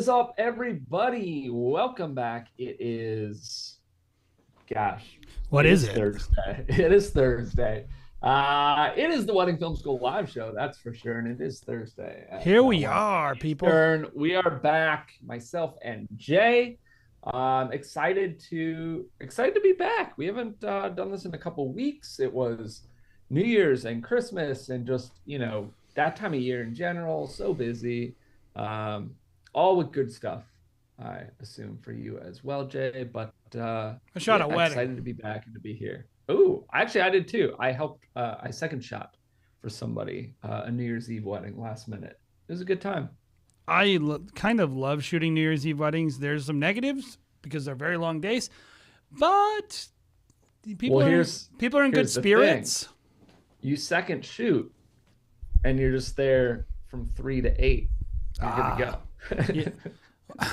up, everybody? Welcome back. What It is is it? Thursday. It is Thursday. It is the Wedding Film School live show, that's for sure. And it is Thursday at Here we 1 are, people. Eastern. We are back, myself and Jay. Excited to be back. We haven't done this in a couple weeks. It was New Year's and Christmas and just, that time of year in general, so busy. Um, all with good stuff, I assume, for you as well, Jay. But I shot yeah, a excited to wedding. be back and to be here. Oh, actually, I did too. I helped. I second shot for somebody a New Year's Eve wedding last minute. It was a good time. Kind of love shooting New Year's Eve weddings. There's some negatives because they're very long days, but Well, people are in good here's the thing. spirits. You second shoot, and you're just there from 3 to 8. You're good to Yeah. go.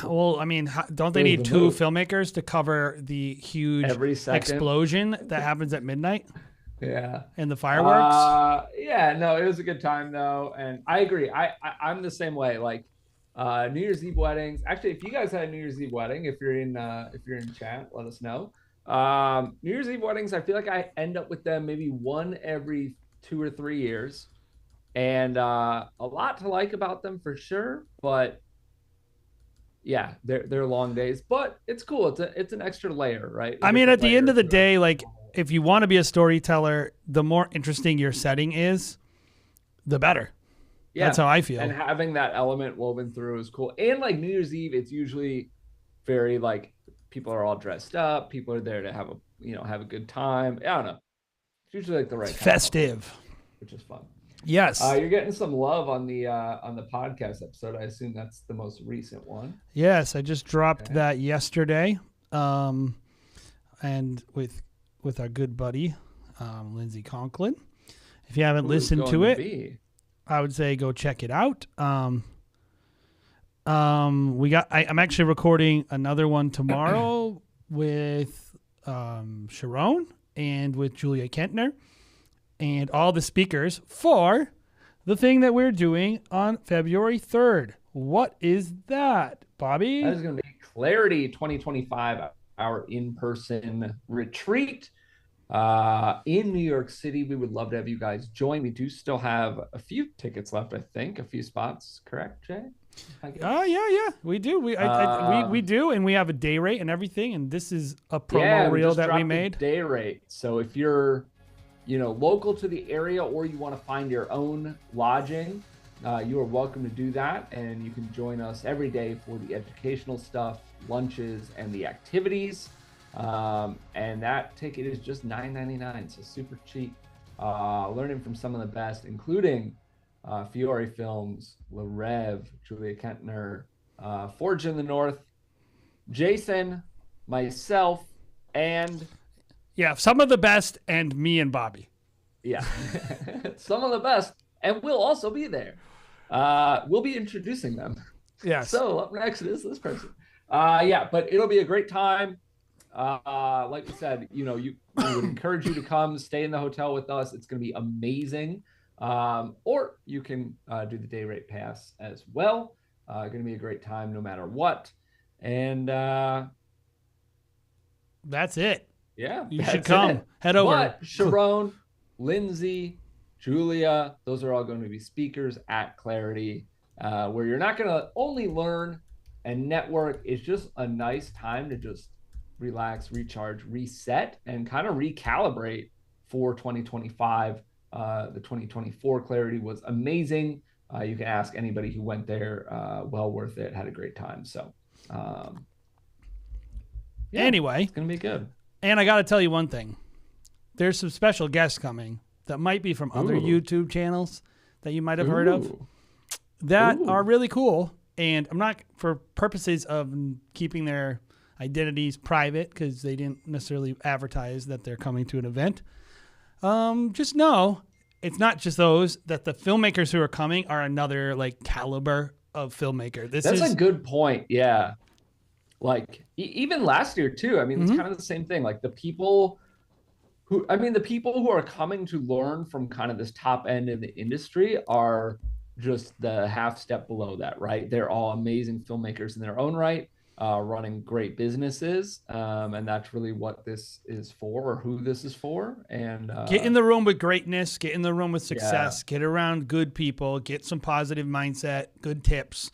Well, I mean, don't they It was need the two move. filmmakers to cover the huge Every second. explosion that happens at midnight Yeah. and the fireworks? Yeah, no, it was a good time though, and I agree. I'm the same way. Like, New Year's Eve weddings. Actually, if you guys had a New Year's Eve wedding, if you're in chat, let us know. New Year's Eve weddings, I feel like I end up with them maybe one every 2 or 3 years, and a lot to like about them for sure. But yeah, they're long days, but it's cool. It's an extra layer, right? A I mean, different at the end layer of the to it. day, like if you want to be a storyteller, the more interesting your setting is, the better. That's Yeah. how I feel. And having that element woven through is cool. And like New Year's Eve, it's usually very like people are all dressed up. People are there to have a good time. I don't know. It's usually like the right It's kind of holiday, festive. which is fun. Yes. You're getting some love on the podcast episode. I assume that's the most recent one. Yes, I just dropped Okay. that yesterday, and with our good buddy Lindsey Conklin. If you haven't Who is listened going to it, be? I would say go check it out. I'm actually recording another one tomorrow with Sharon and with Julia Kentner and all the speakers for the thing that we're doing on February 3rd. What is that, Bobby? That is going to be Clarity 2025, our in-person retreat in New York City. We would love to have you guys join. We do still have a few tickets left, I think, a few spots. Correct, Jay? Oh yeah, we do. We do, and we have a day rate and everything. And this is a promo We reel just that we dropped the made. day rate. So if you're, local to the area or you want to find your own lodging, you are welcome to do that, and you can join us every day for the educational stuff, lunches, and the activities. And that ticket is just $9.99, so super cheap. Learning from some of the best, including Fiore Films, Le Rev, Julia Kentner, Forge in the North, Jason, myself, and Yeah, some of the best, and me and Bobby. yeah, some of the best, and we'll also be there. We'll be introducing them. Yes. So up next is this person. Yeah, but it'll be a great time. Like we said, we would encourage you to come stay in the hotel with us. It's going to be amazing. Or you can do the day rate pass as well. Going to be a great time no matter what. And That's it. yeah, You should that's come. it. Head over. But Sharon, Lindsay, Julia, those are all going to be speakers at Clarity, where you're not going to only learn and network. It's just a nice time to just relax, recharge, reset, and kind of recalibrate for 2025. The 2024 Clarity was amazing. You can ask anybody who went there. Well worth it. Had a great time. So, yeah, Anyway, it's gonna be good. and I got to tell you one thing. There's some special guests coming that might be from other Ooh. YouTube channels that you might have heard of Ooh. that Ooh. are really cool. And I'm not, for purposes of keeping their identities private, because they didn't necessarily advertise that they're coming to an event. Just know it's not just those, that the filmmakers who are coming are another like caliber of filmmaker. That's a good point. Yeah. Like even last year too. I mean, it's kind of the same thing. Like the people who are coming to learn from kind of this top end in the industry are just the half step below that, right? They're all amazing filmmakers in their own right, running great businesses. And that's really what this is for, or who this is for. And Get in the room with greatness, get in the room with yeah, success, get around good people, get some positive mindset, good tips,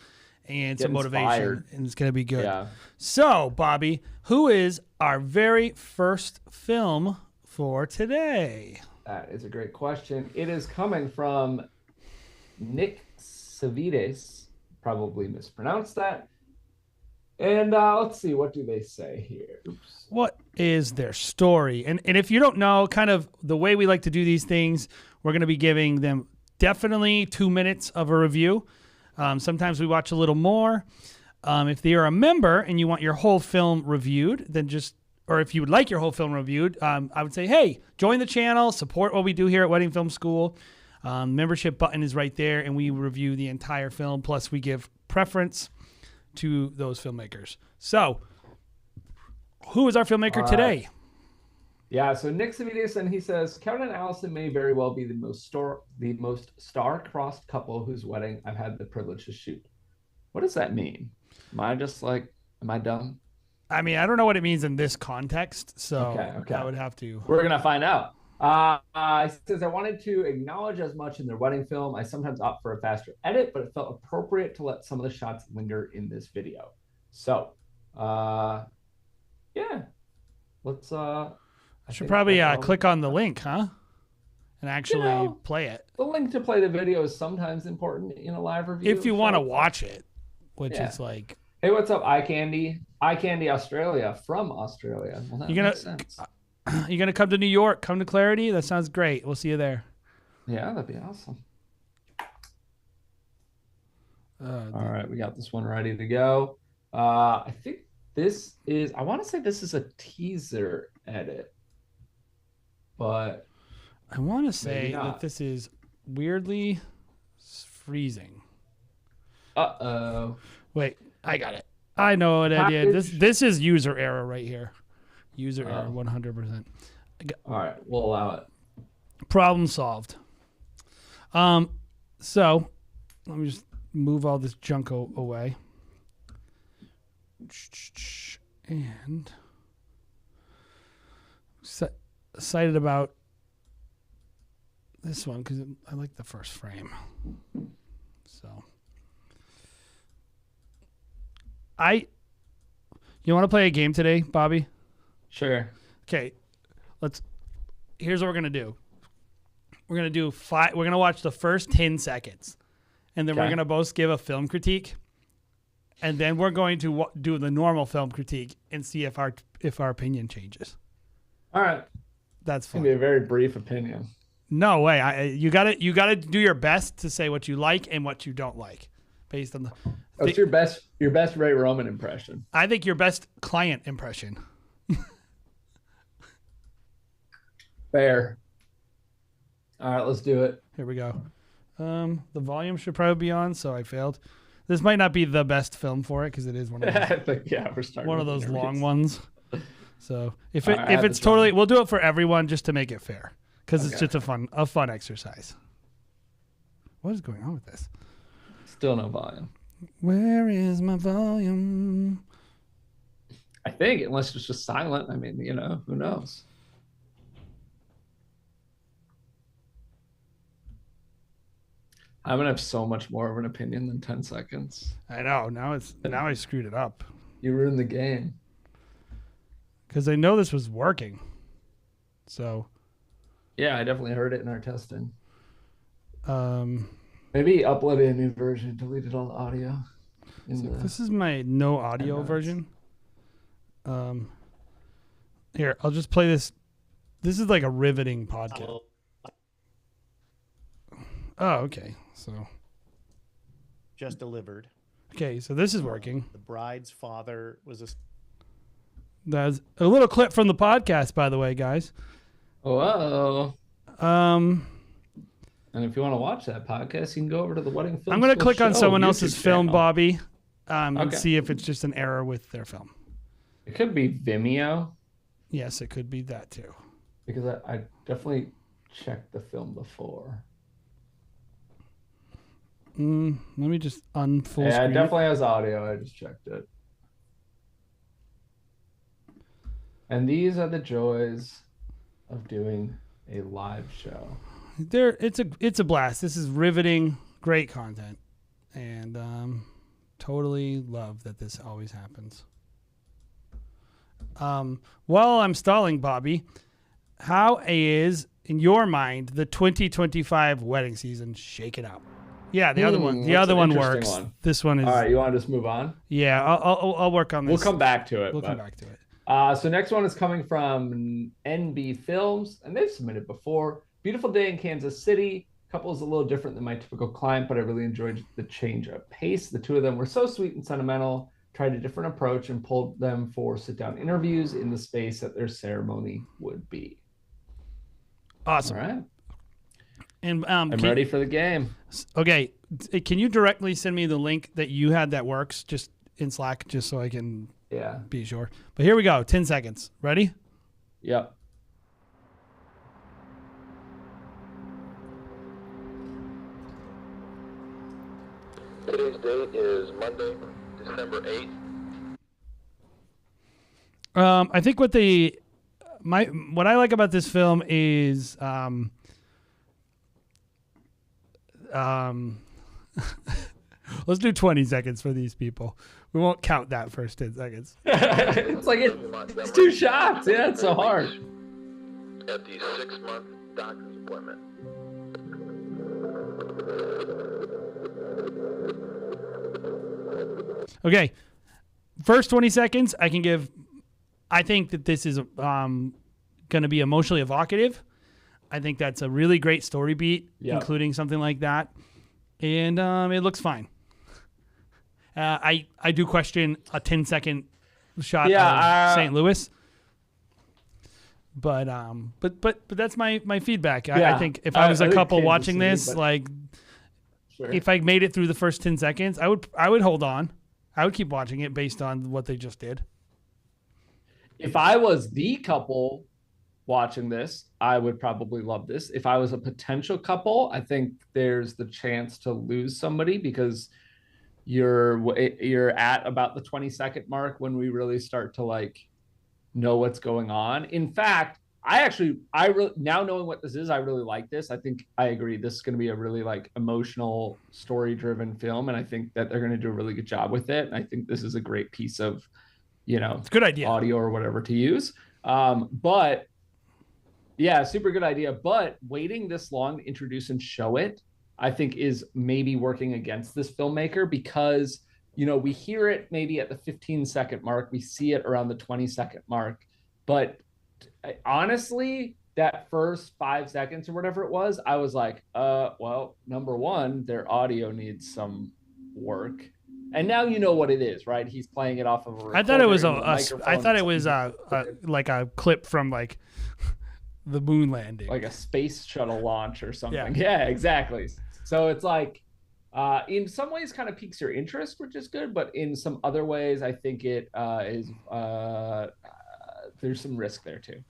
and get some motivation. inspired. And it's going to be good. Yeah. So, Bobby, who is our very first film for today? That is a great question. It is coming from Nick Savides, probably mispronounced that. And let's see, what do they say here? Oops. What is their story? And if you don't know, kind of the way we like to do these things, we're going to be giving them definitely 2 minutes of a review. Sometimes we watch a little more. If they are a member and you want your whole film reviewed, then or if you would like your whole film reviewed, I would say, hey, join the channel, support what we do here at Wedding Film School. Membership button is right there, and we review the entire film. Plus, we give preference to those filmmakers. So, who is our filmmaker today? Yeah, so Nick Savides, and he says, Kevin and Allison may very well be the most star-crossed couple whose wedding I've had the privilege to shoot. What does that mean? Am I dumb? I mean, I don't know what it means in this context, so Okay. I would have to. We're gonna find out. He says, I wanted to acknowledge as much in their wedding film. I sometimes opt for a faster edit, but it felt appropriate to let some of the shots linger in this video. So, yeah, let's. I should probably click on the link, huh? And actually play it. The link to play the video is sometimes important in a live review. If you want to watch it, which is like. Hey, what's up, Eye Candy? Eye Candy Australia, from Australia. Well, that makes sense. You're going to come to New York, come to Clarity? That sounds great. We'll see you there. Yeah, that'd be awesome. All right, we got this one ready to go. I think I want to say this is a teaser edit, but I want to say that this is weirdly freezing. Uh-oh. Wait, I got it. I know what I did. This is user error right here. User error, 100%. All right, we'll allow it. Problem solved. So let me just move all this junk away. And excited about this one because I like the first frame. So you want to play a game today, Bobby? Sure. Okay. Here's what we're going to do. We're going to do we're going to watch the first 10 seconds. And then we're going to both give a film critique. And then we're going to do the normal film critique and see if our opinion changes. All right. That's fun. It's going to be a very brief opinion. No way. You got to do your best to say what you like and what you don't like based on the What's your best Ray Roman impression? I think your best client impression. Fair. All right, let's do it. Here we go. The volume should probably be on, so I failed. This might not be the best film for it because it is one of those, we're starting one of those long ones. So if right, it's totally, we'll do it for everyone just to make it fair because it's just a fun exercise. What is going on with this? Still no volume. Where is my volume? I think, unless it's just silent. I mean, who knows? I'm gonna have so much more of an opinion than 10 seconds. I know. Now I screwed it up. You ruined the game. Because I know this was working. So. Yeah, I definitely heard it in our testing. Maybe uploaded a new version, deleted all the audio. This is my no audio version. Here, I'll just play this. This is like a riveting podcast. Oh, okay. So. Just delivered. Okay, so this is working. The bride's father was That's a little clip from the podcast, by the way, guys. Whoa. And if you want to watch that podcast, you can go over to the Wedding Film. I'm going to click on someone else's film, channel. Bobby, and see if it's just an error with their film. It could be Vimeo. Yes, it could be that too. Because I definitely checked the film before. Let me just unfull Yeah, it screen. definitely has audio. I just checked it. And these are the joys of doing a live show. It's a blast. This is riveting, great content, and totally love that this always happens. While I'm stalling, Bobby, how is in your mind the 2025 wedding season shaking out? Yeah, the other one. The that's other an one interesting works. one. This one is. All right, you want to just move on? Yeah, I'll work on this. We'll come back to it. We'll come back to it. So next one is coming from NB Films, and they've submitted before. Beautiful day in Kansas City. Couple is a little different than my typical client, but I really enjoyed the change of pace. The two of them were so sweet and sentimental. Tried a different approach and pulled them for sit-down interviews in the space that their ceremony would be. Awesome. All right. And I'm ready for the game. Okay, can you directly send me the link that you had that works just in Slack, just so I can be sure? But here we go. 10 seconds. Ready? Yep. Today's date is Monday, December 8th. I think what I like about this film is let's do 20 seconds for these people. We won't count that first 10 seconds. It's like it's 2 shots. Yeah, it's so hard. At the 6-month doctor's appointment. Okay. First 20 seconds, I think that this is going to be emotionally evocative. I think that's a really great story beat, including something like that. And it looks fine. I do question a 10-second shot of St. Louis. But that's my feedback. I think if I was a couple watching this, if I made it through the first 10 seconds, I would hold on. I would keep watching it based on what they just did. If I was the couple watching this, I would probably love this. If I was a potential couple, I think there's the chance to lose somebody because you're at about the 20-second mark when we really start to know what's going on. In fact, now knowing what this is, I really like this. I think I agree. This is going to be a really emotional, story-driven film, and I think that they're going to do a really good job with it. And I think this is a great piece of, it's a good idea, audio or whatever to use. But yeah, super good idea. But waiting this long to introduce and show it, I think is maybe working against this filmmaker because we hear it maybe at the 15-second mark, we see it around the 20-second mark, but honestly, that first 5 seconds or whatever it was, I was like, well, number one, their audio needs some work. And now you know what it is, right? He's playing it off of a recorder. I thought it was a clip from the moon landing. Like a space shuttle launch or something. Yeah, exactly. So it's in some ways kind of piques your interest, which is good, but in some other ways, I think it is there's some risk there too.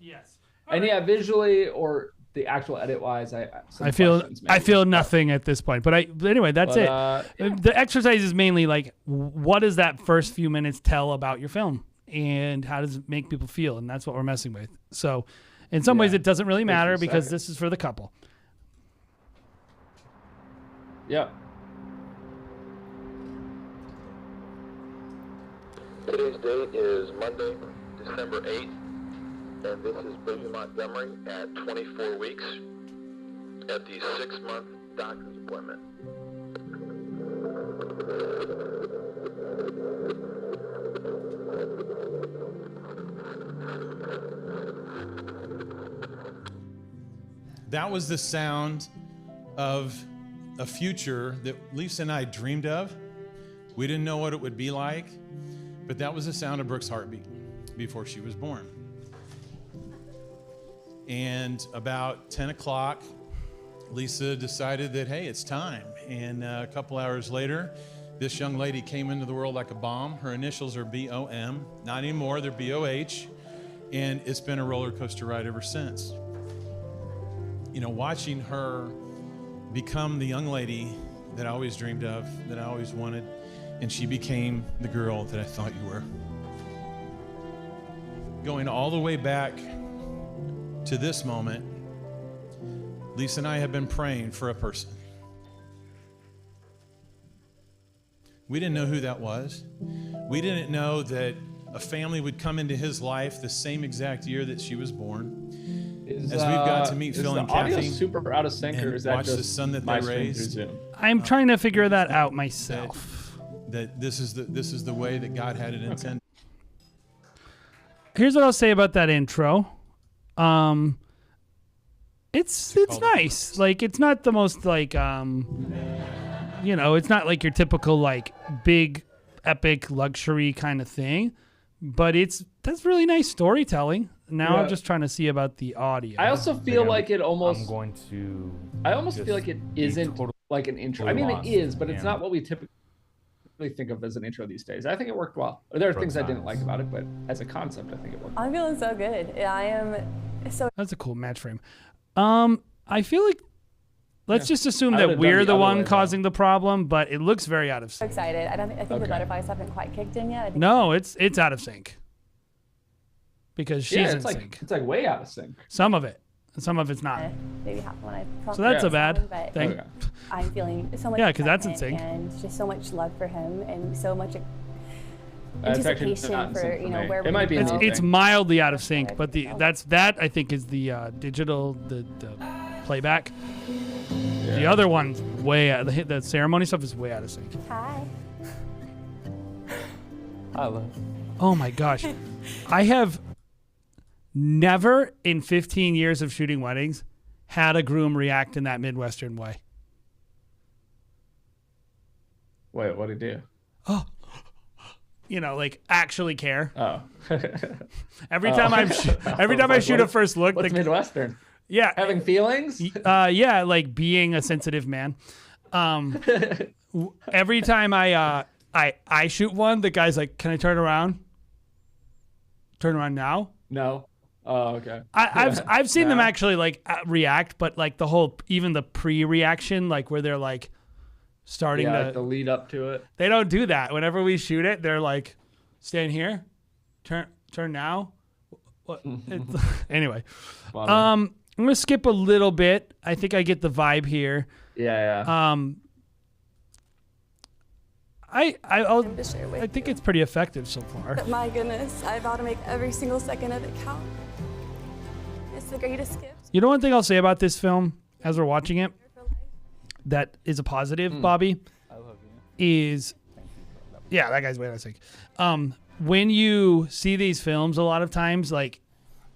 Yes. Visually or the actual edit wise, I feel nothing at this point. But anyway, that's it. The exercise is mainly what does that first few minutes tell about your film, and how does it make people feel, and that's what we're messing with. So, in some ways, it doesn't really matter because this is for the couple. Yep. Today's date is Monday, December 8th, and this is Baby Montgomery at 24 weeks at the 6-month doctor's appointment. That was the sound of a future that Lisa and I dreamed of. We didn't know what it would be like, but that was the sound of Brooke's heartbeat before she was born. And about 10 o'clock, Lisa decided that, hey, it's time. And a couple hours later, this young lady came into the world like a bomb. Her initials are B-O-M. Not anymore, they're B-O-H. And it's been a roller coaster ride ever since. Watching her become the young lady that I always dreamed of, that I always wanted, and she became the girl that I thought you were. Going all the way back to this moment, Lisa and I have been praying for a person. We didn't know who that was. We didn't know that a family would come into his life the same exact year that she was born. As we've got to meet Phil and the audio Kathy super out of sync, or and is that watch just the son that my they screen raised. through Zoom? I'm trying to figure that out myself. That this is the way that God had it intended. Here's what I'll say about that intro. It's nice. Like, it's not the most like it's not like your typical like big epic luxury kind of thing, but that's really nice storytelling. Now I'm just trying to see about the audio. I also feel like it almost. I'm going to. I almost feel like it isn't like an intro. I mean, it is, but it's not what we typically think of as an intro these days. I think it worked well. There are things I didn't like about it, but as a concept, I think it worked. I'm feeling so good. I am so. That's a cool match frame. I feel like let's just assume I that would've we're done the the other one way, causing the problem, but it looks very out of sync. excited. I think the butterflies haven't quite kicked in yet. I think No, it's out of sync. Because she's in it's like sync. it's like way out of sync. Some of it. And some of it's not. maybe half when I. So that's Yeah. a bad But thing. Okay. I'm feeling so much. Yeah, 'cause that's in excitement sync. And just so much love for him, and so much It's actually anticipation not in for sync for me. where It might be in It's, sync. it's mildly out of sync, but that I think is the digital the playback. The other one's way out. The ceremony stuff is way out of sync. Hi. I love. Oh my gosh, I have never in 15 years of shooting weddings had a groom react in that Midwestern way. Wait, what'd he do? Like actually care. Oh. Every time I shoot a first look, What's Midwestern? yeah, Having feelings? yeah, like being a sensitive man. Every time I shoot one, the guy's like, "Can I turn around? Turn around now?" No. Oh, okay. I've seen them No. actually like react, but like even the pre-reaction, like where they're like starting Yeah, to, like the lead up to it. they don't do that. Whenever we shoot it, they're like, "Stand here, turn now." What? Anyway, Funny. I'm gonna skip a little bit. I think I get the vibe here. Yeah. To share with I think it's pretty effective so far. But my goodness, I vow to make every single second of it count. It's the greatest gift You know, one thing I'll say about this film as we're watching it for life. that is a positive, Bobby, I love you. is yeah, that guy's way out of sync. When you see these films, a lot of times like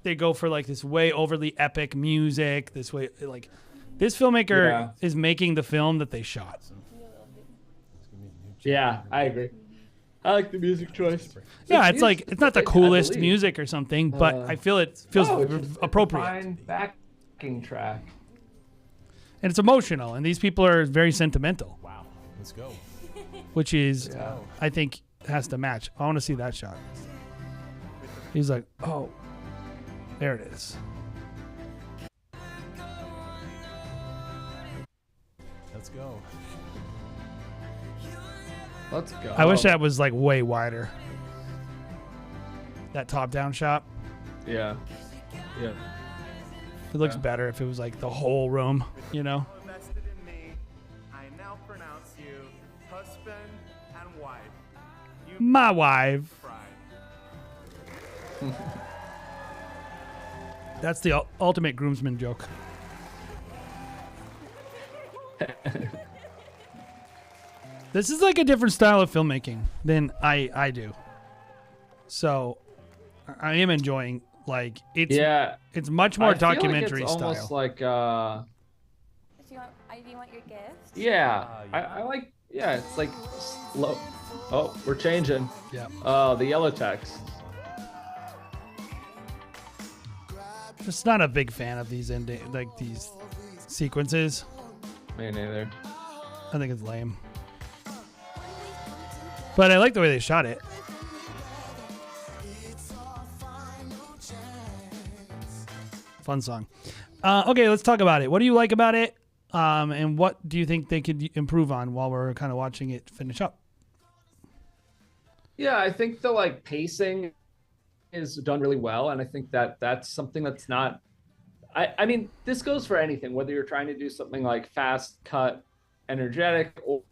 they go for like this way overly epic music, this way like this filmmaker Yeah. is making the film that they shot. Yeah, I agree. I like the music choice. Yeah, it's like it's not the I coolest believe. music or something, but I feel it feels Oh, it's just appropriate. a fine backing track. And it's emotional, and these people are very sentimental, Wow. Let's go. which is I think has to match. I want to see that shot. He's like, "Oh, there it is." Let's go. Let's go. I wish that was like way wider. That top-down shot. Yeah. Yeah. It looks better if it was like the whole room, you know? Invested in me, I now pronounce you husband and wife. You My wife. bride. That's the ultimate groomsman joke. This is like a different style of filmmaking than I do. So I am enjoying like it's much more I feel like documentary it's style. almost like Do you want your gift? yeah. I like it's like slow. Oh, we're changing. Yeah. Oh, the yellow text. Just not a big fan of these like these sequences. Me neither. I think it's lame. But I like the way they shot it. Fun song. Okay, let's talk about it. What do you like about it? And what do you think they could improve on while we're kind of watching it finish up? Yeah, I think the like pacing is done really well, and I think that that's something that's not. I mean, this goes for anything, whether you're trying to do something like fast, cut, energetic, or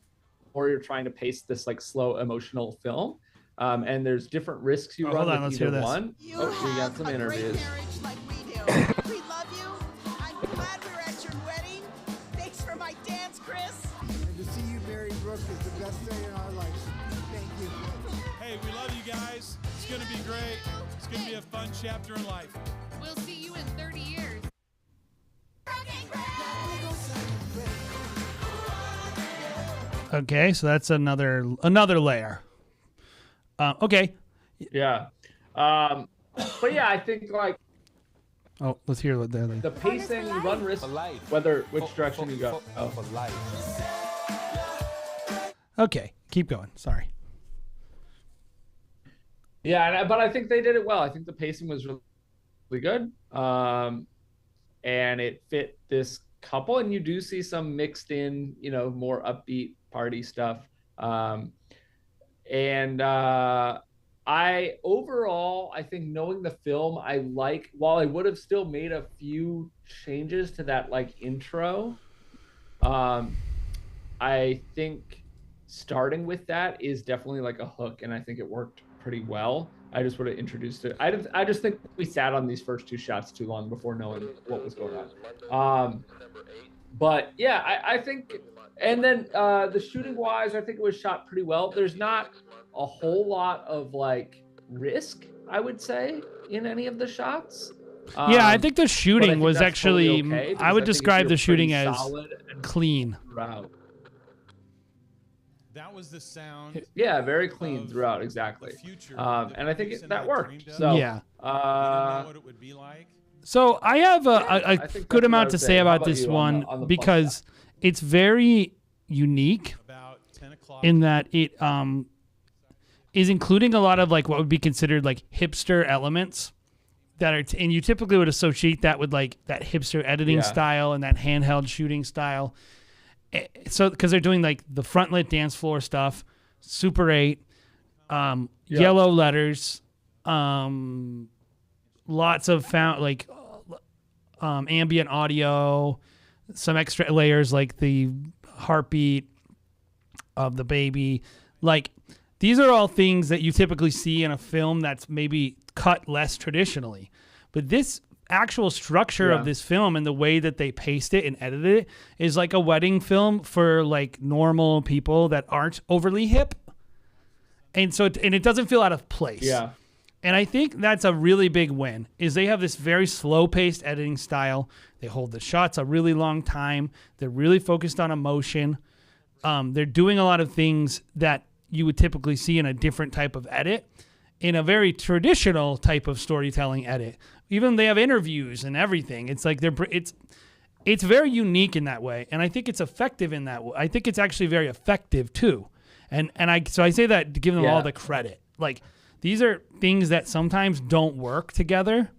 you're trying to pace this like slow, emotional film. And there's different risks you run hold on, with let's either hear this. one. We got some interviews. Like we do. We love you. I'm glad we were at your wedding. Thanks for my dance, Chris. And to see you marry Brooke is the best day in our life. Thank you. Hey, we love you guys. It's going to be great. It's going to be a fun chapter in life. We'll see you in 30 years. Okay, so that's another layer. Okay. Yeah. But yeah, I think like Oh, let's hear what they're. the pacing, you run risk, which direction you go. Okay, keep going. Sorry. Yeah, but I think they did it well. I think the pacing was really good, and it fit this couple. And you do see some mixed in, more upbeat party stuff. I think knowing the film, while I would have still made a few changes to that like intro, I think starting with that is definitely like a hook, and I think it worked pretty well. I just would have introduced it. I just think we sat on these first two shots too long before knowing what was going on. But yeah, I think, and then the shooting wise, I think it was shot pretty well. There's not a whole lot of like risk, I would say, in any of the shots. Yeah, I think the shooting was that's actually, totally okay, I would because describe it the feels shooting pretty as solid and clean. throughout. That was the sound. Yeah, very clean throughout, exactly. And I think that worked. So Yeah. You didn't know what it would be like. So I have I a think good that's what I amount would to say. say How about about this you one on the plus because side? it's very unique About 10 o'clock. in that it is including a lot of like what would be considered like hipster elements that are and you typically would associate that with like that hipster editing Yeah. style and that handheld shooting style. So because they're doing like the front lit dance floor stuff, Super 8, yellow letters, lots of ambient audio, some extra layers like the heartbeat of the baby. Like these are all things that you typically see in a film that's maybe cut less traditionally. But this actual structure of this film and the way that they paced it and edited it is like a wedding film for like normal people that aren't overly hip. And so it doesn't feel out of place. Yeah. And I think that's a really big win is they have this very slow-paced editing style. They hold the shots a really long time. They're really focused on emotion. They're doing a lot of things that you would typically see in a different type of edit, in a very traditional type of storytelling edit. Even they have interviews and everything. It's like it's very unique in that way, and I think it's effective in that way. I think it's actually very effective too. And I say that to give them all the credit. Like these are things that sometimes don't work together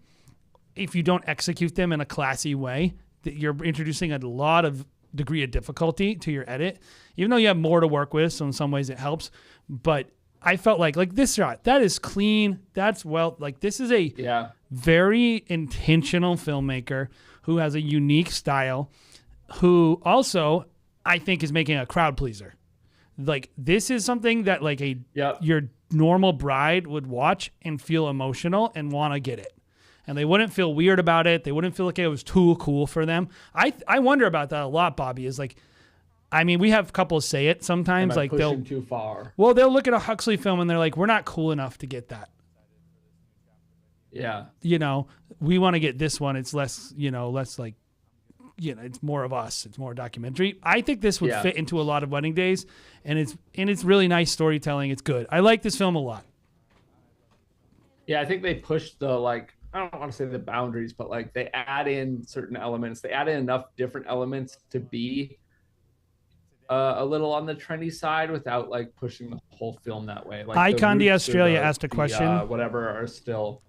if you don't execute them in a classy way. That you're introducing a lot of degree of difficulty to your edit, even though you have more to work with. So in some ways it helps, but I felt like this shot, that is clean. That's this is a very intentional filmmaker who has a unique style, who also I think is making a crowd pleaser. Like this is something that like your normal bride would watch and feel emotional and want to get it. And they wouldn't feel weird about it. They wouldn't feel like it was too cool for them. I wonder about that a lot, Bobby, is like, I mean, we have couples say it sometimes. Am I like pushing too far? Well, they'll look at a Huxley film and they're like, we're not cool enough to get that. Yeah. We want to get this one. It's less, less like, it's more of us. It's more documentary. I think this would fit into a lot of wedding days, and it's really nice storytelling. It's good. I like this film a lot. Yeah, I think they pushed the I don't want to say the boundaries, but like they add in certain elements. They add in enough different elements to be a little on the trendy side without like pushing the whole film that way. Like Icon the Australia asked a question. Whatever are still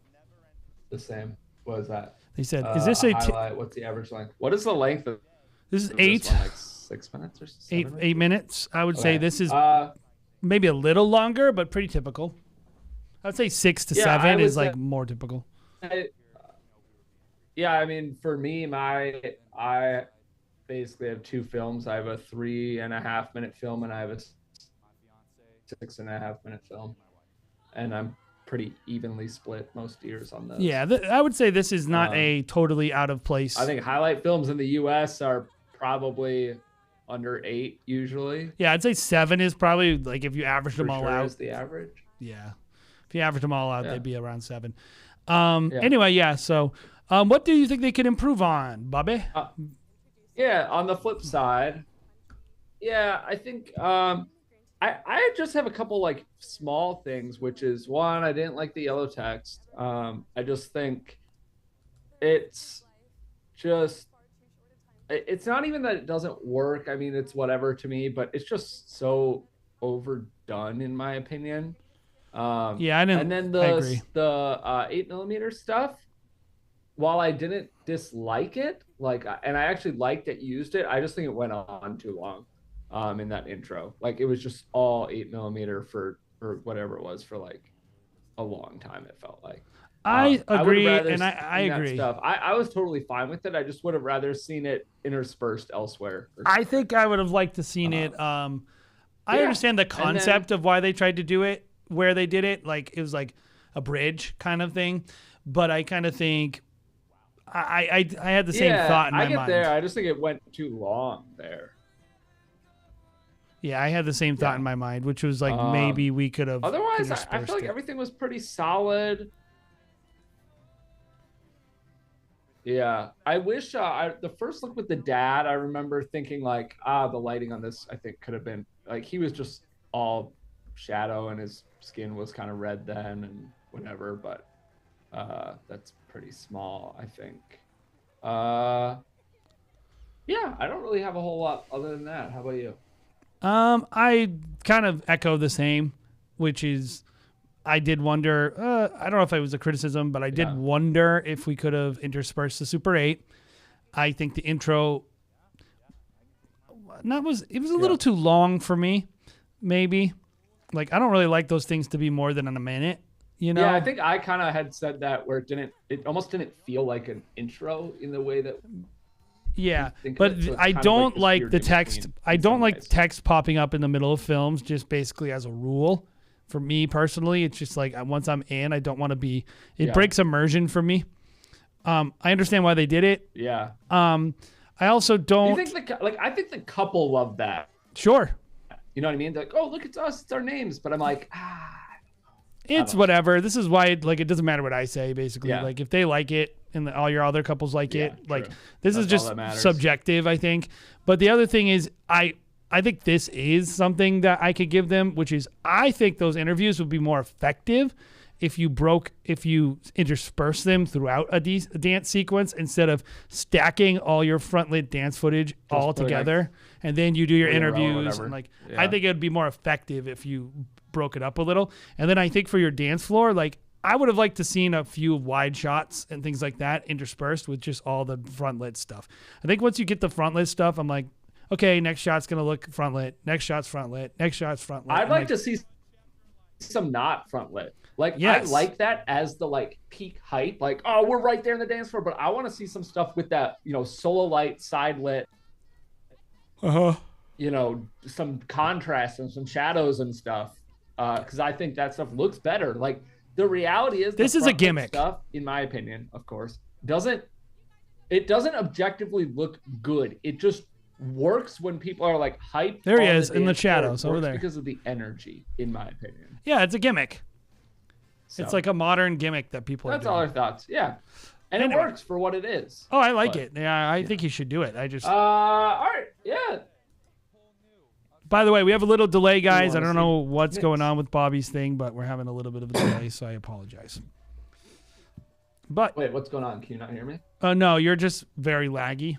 the same. What is that? They said, "Is this a highlight? What's the average length? What is the length of This is Was eight. This one like 6 minutes or 7 minutes? 8 minutes. I would say Okay. this is maybe a little longer, but pretty typical. I would say 6 to Yeah, 7 I would is like say- more typical. Yeah, I mean, for me, I basically have 2 films. I have a 3.5 minute film, and I have a 6.5 minute film, and I'm pretty evenly split most years on those. Yeah, I would say this is not a totally out of place. I think highlight films in the U.S. are probably under 8 usually. Yeah, I'd say 7 is probably like if you average them For all sure out. is the average. Yeah, if you average them all out, Yeah. they'd be around 7. Yeah. Anyway, yeah. So, what do you think they could improve on, Bobby? Yeah, on the flip side, yeah, I think I just have a couple like small things, which is one, I didn't like the yellow text. I just think it's not even that it doesn't work. I mean, it's whatever to me, but it's just so overdone in my opinion. Yeah, I didn't. And then I agree. the 8mm stuff, while I didn't dislike it, and I actually liked it, used it, I just think it went on too long in that intro. Like it was just all 8mm for whatever it was for like a long time, it felt like. I would've agree, rather and I seen that agree. Stuff. I was totally fine with it. I just would have rather seen it interspersed elsewhere. I think I would have liked to seen it. I yeah, understand the and then- concept of why they tried to do it, where they did it. Like it was like a bridge kind of thing, but I kind of think I had the same thought in my I get mind. there. I just think it went too long there. Yeah, I had the same thought in my mind, which was like maybe we could have. Otherwise, I interspersed feel like it. everything was pretty solid. Yeah, I wish the first look with the dad, I remember thinking like, the lighting on this, I think could have been like he was just all shadow and his skin was kind of red then and whatever, but that's pretty small, I think. Yeah, I don't really have a whole lot other than that. How about you? I kind of echo the same, which is I did wonder, I don't know if it was a criticism, but I did wonder if we could have interspersed the Super 8. I think the intro it was a little too long for me, maybe. Like I don't really like those things to be more than a minute, you know? Yeah, I think I kind of had said that where it almost didn't feel like an intro in the way that. Yeah, think but of it, so it's I kind of don't like the like spirit the in text. between I in don't some like ways. text popping up in the middle of films, just basically as a rule. For me personally, it's just like once I'm in, I don't want to be. It Yeah. breaks immersion for me. I understand why they did it. Yeah. I also You don't. think I think the couple loved that. Sure, You know what I mean? They're like, oh, look, it's us, it's our names. But I'm like, it's whatever. This is why it doesn't matter what I say. Basically, Yeah. like if they like it and all your other couples like Yeah, it, like true. this That's is just all that matters. subjective, I think. But the other thing is, I think this is something that I could give them, which is I think those interviews would be more effective if you intersperse them throughout a dance sequence instead of stacking all your front lit dance footage all putting, together, and then you do your 3 in a row or interviews. whatever. And Yeah. I think it would be more effective if you broke it up a little. And then I think for your dance floor, like I would have liked to seen a few wide shots and things like that interspersed with just all the front lit stuff. I think once you get the front lit stuff, I'm like, okay, next shot's gonna look front lit. Next shot's front lit. Next shot's front lit. I'd I'm like to see some not front lit. Like Yes. I like that as the like peak height. Like, oh, we're right there in the dance floor, but I want to see some stuff with that, solo light, side lit, some contrast and some shadows and stuff. Because I think that stuff looks better. Like the reality is, This the is a front lit gimmick. Stuff, in my opinion, of course, doesn't objectively look good. It just works when people are like hyped. There he on is in the dance floor. It shadows over works there. because of the energy, in my opinion. Yeah, it's a gimmick. It's So, like a modern gimmick that people that's are all doing. our thoughts. Yeah, and Anyway. it works for what it is. Oh, I like But- it. Yeah, I think you should do it. I just. All right. Yeah. By the way, we have a little delay, guys. I wanna don't see know what's Knicks. going on with Bobby's thing, but we're having a little bit of a delay, so I apologize. But Wait, what's going on? Can you not hear me? no, you're just very laggy,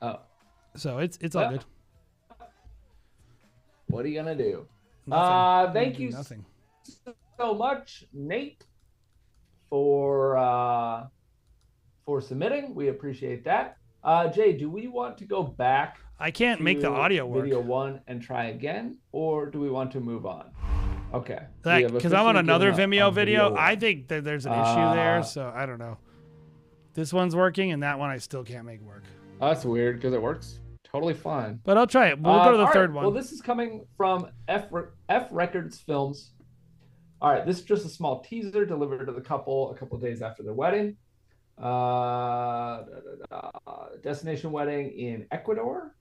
Oh, so it's all Well, good. what are you gonna do? Nothing. Thank Do you Nothing. so much, Nate, for submitting. We appreciate that. Jay, do we want to go back? I can't make the to audio work. Video 1 and try again, or do we want to move on? Okay. We have Because I'm on officially another given up Vimeo on video. one. I think that there's an issue there, so I don't know. This one's working, and that one I still can't make work. Oh, that's weird because it works totally fine. But I'll try it. We'll go to the all third right. one. Well, this is coming from F Records Films. All right, this is just a small teaser delivered to the couple a couple of days after their wedding. Destination wedding in Ecuador.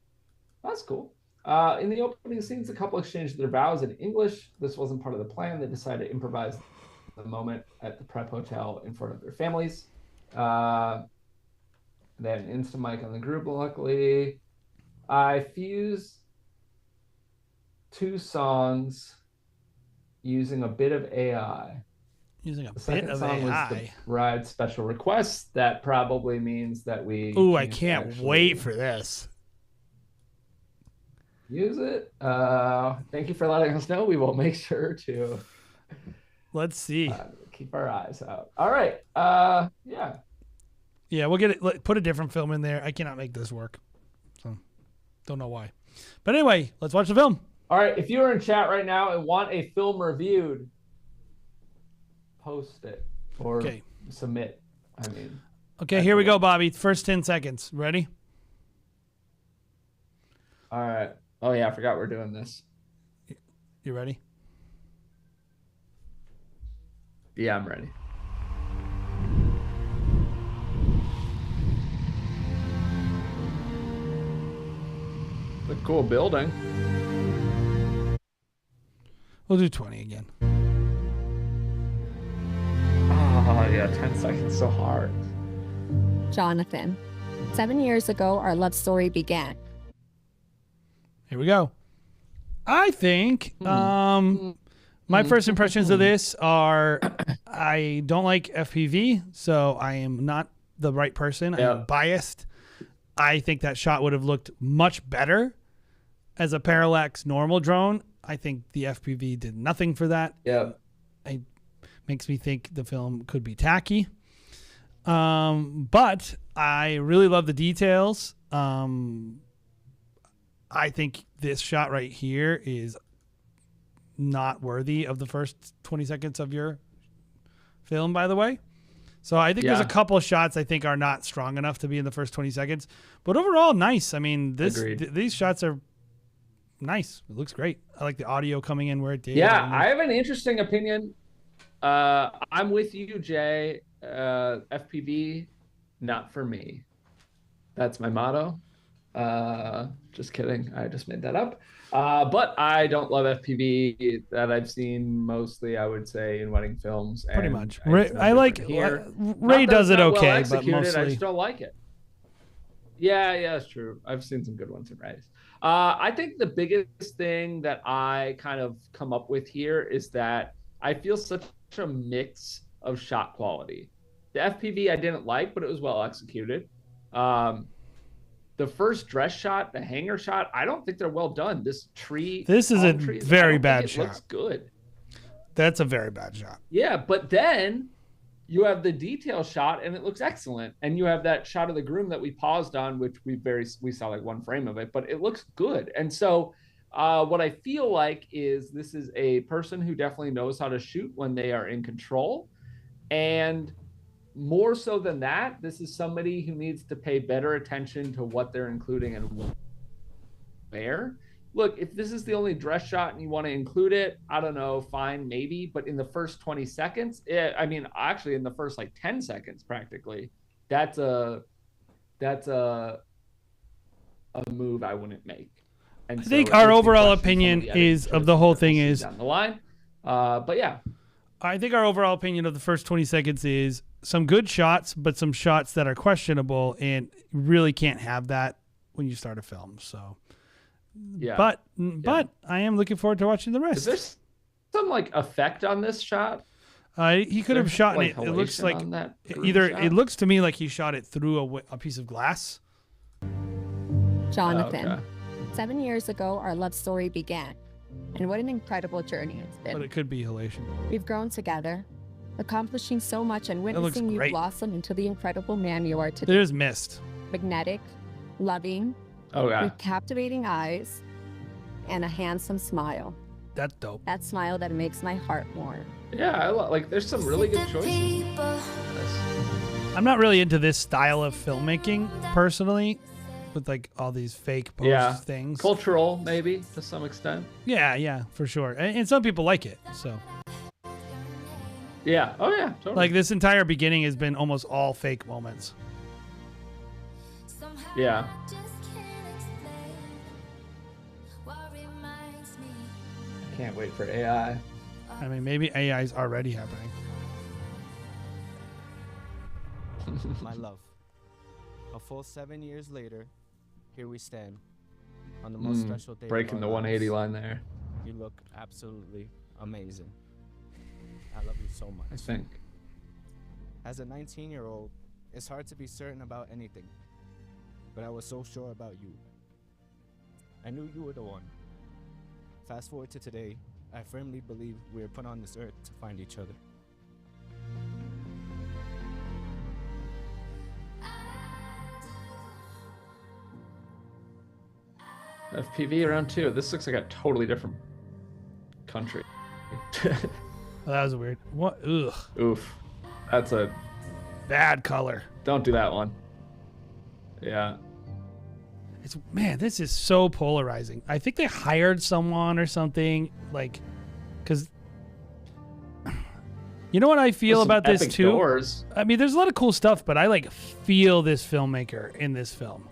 That's cool. In the opening scenes, the couple exchanged their vows in English. This wasn't part of the plan. They decided to improvise the moment at the prep hotel in front of their families. They had an instant mic on the group, luckily. I fused 2 songs using a bit of AI. Using a The bit second of song was the AI. bride's special request. That probably means that we. Ooh, I can't wait for this. Use it. Thank you for letting us know. We will make sure to Let's see. keep our eyes out. All right. Yeah. Yeah, we'll get it. Put a different film in there. I cannot make this work. So, don't know why. But anyway, let's watch the film. All right. If you're in chat right now and want a film reviewed, post it or submit. I mean. Okay, here we go, Bobby. First 10 seconds. Ready? All right. Oh, yeah. I forgot we're doing this. You ready? Yeah, I'm ready. The cool building. We'll do 20 again. Oh, yeah. 10 seconds. So hard. Jonathan. 7 years ago, our love story began. Here we go. I think my first impressions of this are I don't like FPV, so I am not the right person. I'm biased. I think that shot would have looked much better as a parallax normal drone. I think the FPV did nothing for that. Yeah. It makes me think the film could be tacky. But I really love the details. I think this shot right here is not worthy of the first 20 seconds of your film, by the way. So I think there's a couple of shots I think are not strong enough to be in the first 20 seconds. But overall, nice. I mean, these shots are nice. It looks great. I like the audio coming in where it did. Yeah, I have an interesting opinion. I'm with you, Jay. FPV, not for me. That's my motto. Just kidding. I just made that up. But I don't love FPV that I've seen mostly, I would say, in wedding films. Pretty and much. it's no I like different here. Ray Not that does it's it not well okay, but executed, mostly I just don't like it. Yeah, that's true. I've seen some good ones in Ray's. I think the biggest thing that I kind of come up with here is that I feel such a mix of shot quality. The FPV I didn't like, but it was well executed. The first dress shot, the hanger shot, I don't think they're well done. This tree. This is a tree, very I don't bad think it shot. looks good. That's a very bad shot. Yeah, but then you have the detail shot and it looks excellent. And you have that shot of the groom that we paused on, which we saw like one frame of it, but it looks good. And so what I feel like is this is a person who definitely knows how to shoot when they are in control. And more so than that, this is somebody who needs to pay better attention to what they're including and where. Look, if this is the only dress shot and you want to include it, I don't know, fine, maybe. But in the first 20 seconds, actually in the first like 10 seconds, practically, that's a move I wouldn't make. And I so think it our makes me overall question some opinion of the is edit of the whole thing choices is down the line. But yeah, I think our overall opinion of the first 20 seconds is some good shots, but some shots that are questionable and really can't have that when you start a film. So, yeah. But I am looking forward to watching the rest. Is there some like effect on this shot? He could have shot like, it. It looks halation like on that either shot? it looks to me like he shot it through a piece of glass. Jonathan. Okay. 7 years ago, our love story began. And what an incredible journey it's been. But it could be halation. We've grown together, accomplishing so much and looks witnessing you great. blossom into the incredible man you are today. There's mist. magnetic, loving, Oh yeah. with captivating eyes, and a handsome smile. That's dope. That smile that makes my heart warm. Yeah, like there's some really good choices. I'm not really into this style of filmmaking personally, with like all these fake post Yeah. things. Cultural, maybe to some extent. Yeah, for sure. And some people like it. So Yeah. Oh yeah. Totally. like this entire beginning has been almost all fake moments. Yeah. I can't wait for AI. I mean, maybe AI is already happening. My love. A full 7 years later, here we stand on the most special day. Breaking of the our 180 lives. line there, You look absolutely amazing. I love you so much. I think. As a 19-year-old, it's hard to be certain about anything, but I was so sure about you. I knew you were the one. Fast forward to today, I firmly believe we were put on this earth to find each other. FPV around 2. This looks like a totally different country. Well, that was weird. What? Ugh. Oof. That's a Bad color. Don't do that one. Yeah. Man, this is so polarizing. I think they hired someone or something, like, because you know what I feel Listen, about this Epic too. Doors. I mean, there's a lot of cool stuff, but I like feel this filmmaker in this film.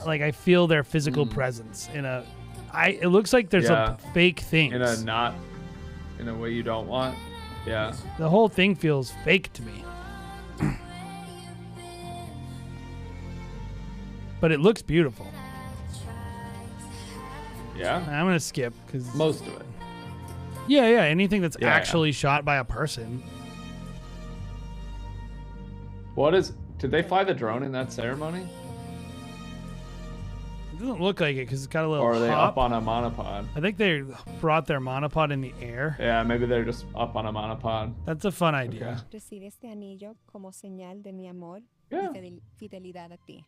Like I feel their physical presence in a. It looks like there's a fake thing in a way you don't want. Yeah. The whole thing feels fake to me. But it looks beautiful. Yeah. I'm gonna skip because most of it. Yeah. Anything that's Yeah. actually shot by a person. Did they fly the drone in that ceremony? It doesn't look like it because it's got a little. Or are they hop. up on a monopod? I think they brought their monopod in the air. Yeah, maybe they're just up on a monopod. That's a fun idea. Recibe este anillo como señal de mi amor Yeah. y fidelidad a ti.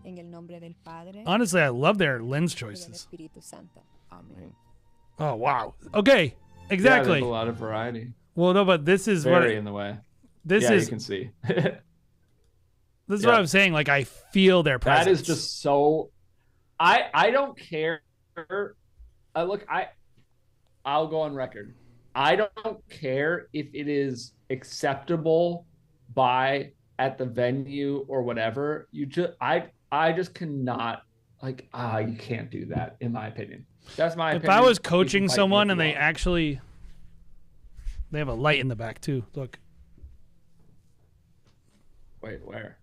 En el nombre del Padre. Honestly, I love their lens y del choices. Espíritu Santo. Amén. Oh wow. Okay. Yeah, Exactly. there's a lot of variety. Well, no, but this is Very what in the way. this yeah, is. you can see. This is Yeah. what I'm saying. Like I feel their presence. That is just so. I don't care. I'll go on record. I don't care if it is acceptable at the venue or whatever. I just cannot you can't do that in my opinion. That's my If opinion. I was You can coaching fight me someone if and you they want. actually, they have a light in the back too. Look, Wait, where?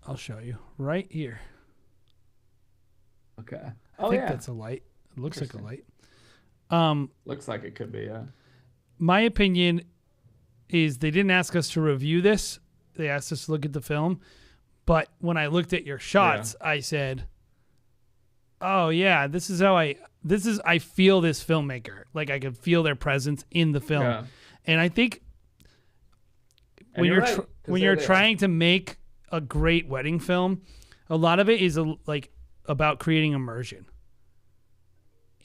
I'll show you right here. Okay. I think yeah. that's a light. It looks like a light. Looks like it could be, yeah. My opinion is they didn't ask us to review this. They asked us to look at the film. But when I looked at your shots, I said, "Oh yeah, I feel this filmmaker. Like I could feel their presence in the film." Yeah. And I think And when you're you're right, 'cause when there you're they are. trying to make a great wedding film, a lot of it is about creating immersion.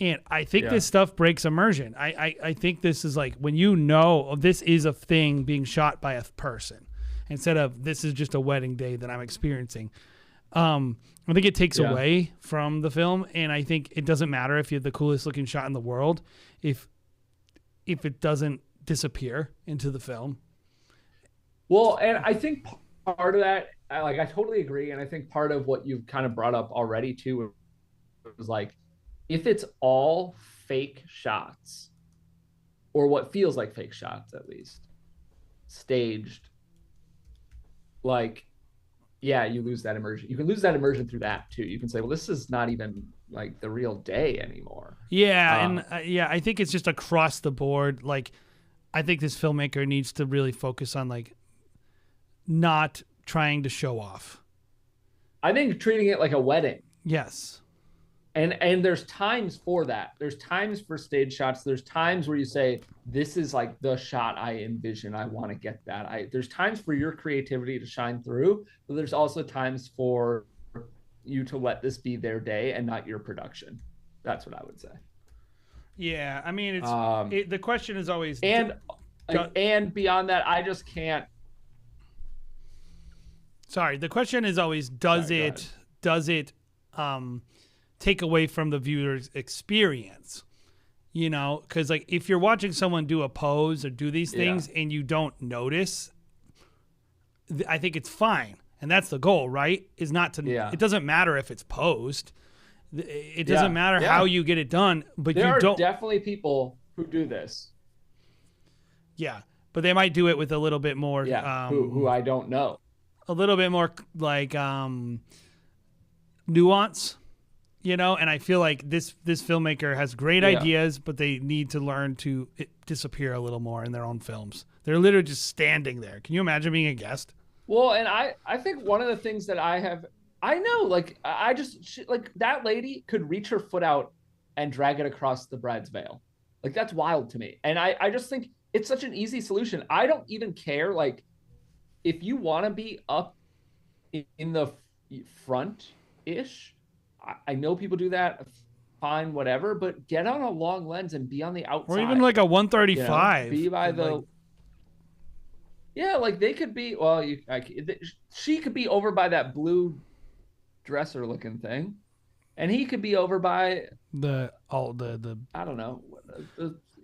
And I think Yeah. this stuff breaks immersion. I think this is like when you know this is a thing being shot by a person instead of this is just a wedding day that I'm experiencing. I think it takes away from the film, and I think it doesn't matter if you have the coolest looking shot in the world if it doesn't disappear into the film. Well, and I think part of that, I totally agree, and I think part of what you've kind of brought up already too was like, if it's all fake shots, or what feels like fake shots at least, staged, you lose that immersion. You can lose that immersion through that too. You can say, well, this is not even like the real day anymore. Yeah, I think it's just across the board. Like, I think this filmmaker needs to really focus on not trying to show off. I think treating it like a wedding. Yes. And there's times for that. There's times for stage shots. There's times where you say, this is like the shot I envision. I want to get that. There's times for your creativity to shine through, but there's also times for you to let this be their day and not your production. That's what I would say. Yeah, I mean, the question is always, and beyond that, I just can't. Sorry, the question is always, does it take away from the viewer's experience? You know, because like if you're watching someone do a pose or do these things and you don't notice, I think it's fine, and that's the goal, right? Is not to. It doesn't matter if it's posed. It doesn't matter how you get it done, but there you are don't. Definitely people who do this. Yeah, but they might do it with a little bit more. Who I don't know. A little bit more like nuance, you know. And I feel like this filmmaker has great ideas, but they need to learn to disappear a little more in their own films. They're literally just standing there. Can you imagine being a guest? Well, and I think one of the things that I know, like, like that lady could reach her foot out and drag it across the bride's veil. Like, that's wild to me. And I just think it's such an easy solution. I don't even care. Like, if you want to be up in the front-ish, I know people do that. Fine, whatever. But get on a long lens and be on the outside. Or even like a 135. You know, be by the... Yeah, like they could be, well, she could be over by that blue dresser looking thing, and he could be over by the I don't know,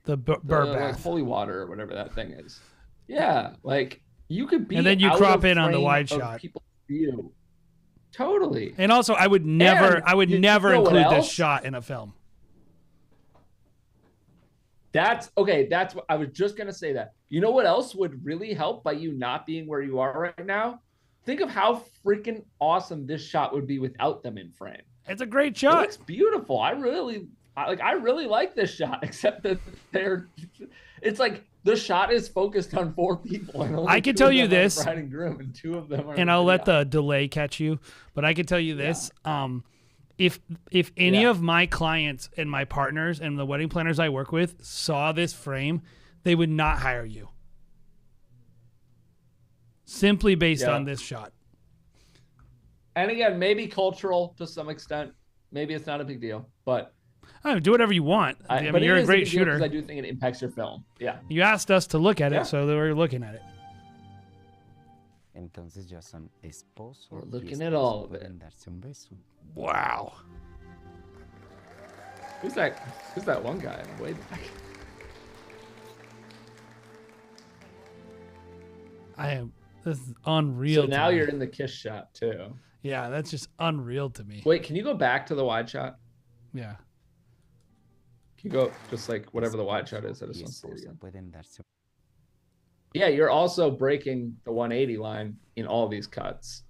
the burr bath, like holy water or whatever that thing is. Yeah, like you could be, and then you crop in on the wide shot. People's view. Totally. And also, I would never include this shot in a film. That's okay. That's what I was just going to say that. You know what else would really help by you not being where you are right now? Think of how freaking awesome this shot would be without them in frame. It's a great shot. It looks beautiful. I really like this shot, except that it's like the shot is focused on 4 people. And I can tell you this, bride and groom, and 2 of them are. And I'll let the delay catch you, but I can tell you this. If any of my clients and my partners and the wedding planners I work with saw this frame, they would not hire you. Simply based on this shot. And again, maybe cultural to some extent. Maybe it's not a big deal, but do whatever you want. I mean, you're a great shooter. Because I do think it impacts your film. Yeah. You asked us to look at it, so we're looking at it. Entonces ya son esposo. We're looking at all of it. Wow. Who's that one guy in the way back? This is unreal. So now you're in the kiss shot too. Yeah, that's just unreal to me. Wait, can you go back to the wide shot? Yeah. Can you go just like whatever the wide shot is? I just want to see it again. Yeah, you're also breaking the 180 line in all these cuts.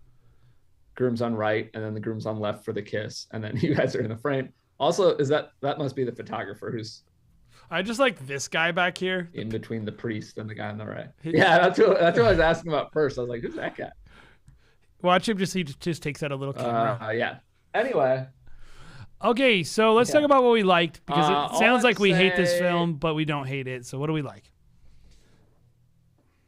Groom's on right, and then the groom's on left for the kiss, and then you guys are in the frame. Also, that must be the photographer who's. I just like this guy back here. In between the priest and the guy on the right. Yeah, that's what I was asking about first. I was like, who's that guy? Watch him he just takes out a little camera. Yeah. Anyway. Okay, so let's talk about what we liked, because it sounds like we hate this film, but we don't hate it. So what do we like?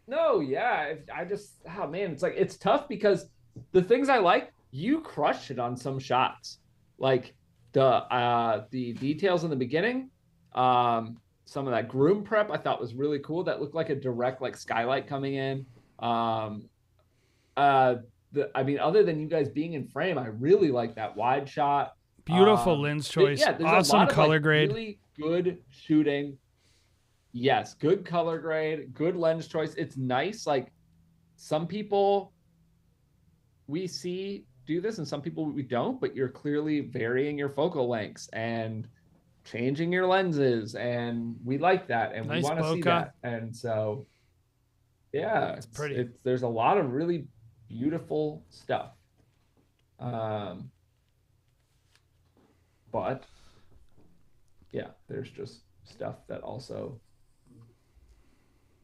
No, yeah. It's like, it's tough because the things I like, you crushed it on some shots. Like the details in the beginning, some of that groom prep I thought was really cool. That looked like a direct like skylight coming in. Other than you guys being in frame, I really like that wide shot. Beautiful lens choice. Awesome color grade. Really good shooting. Yes, good color grade, good lens choice. It's nice. Like some people we see do this and some people we don't, but you're clearly varying your focal lengths and changing your lenses, and we like that, and nice we want to see that. And so yeah, it's pretty. There's a lot of really beautiful stuff. But yeah, there's just stuff that also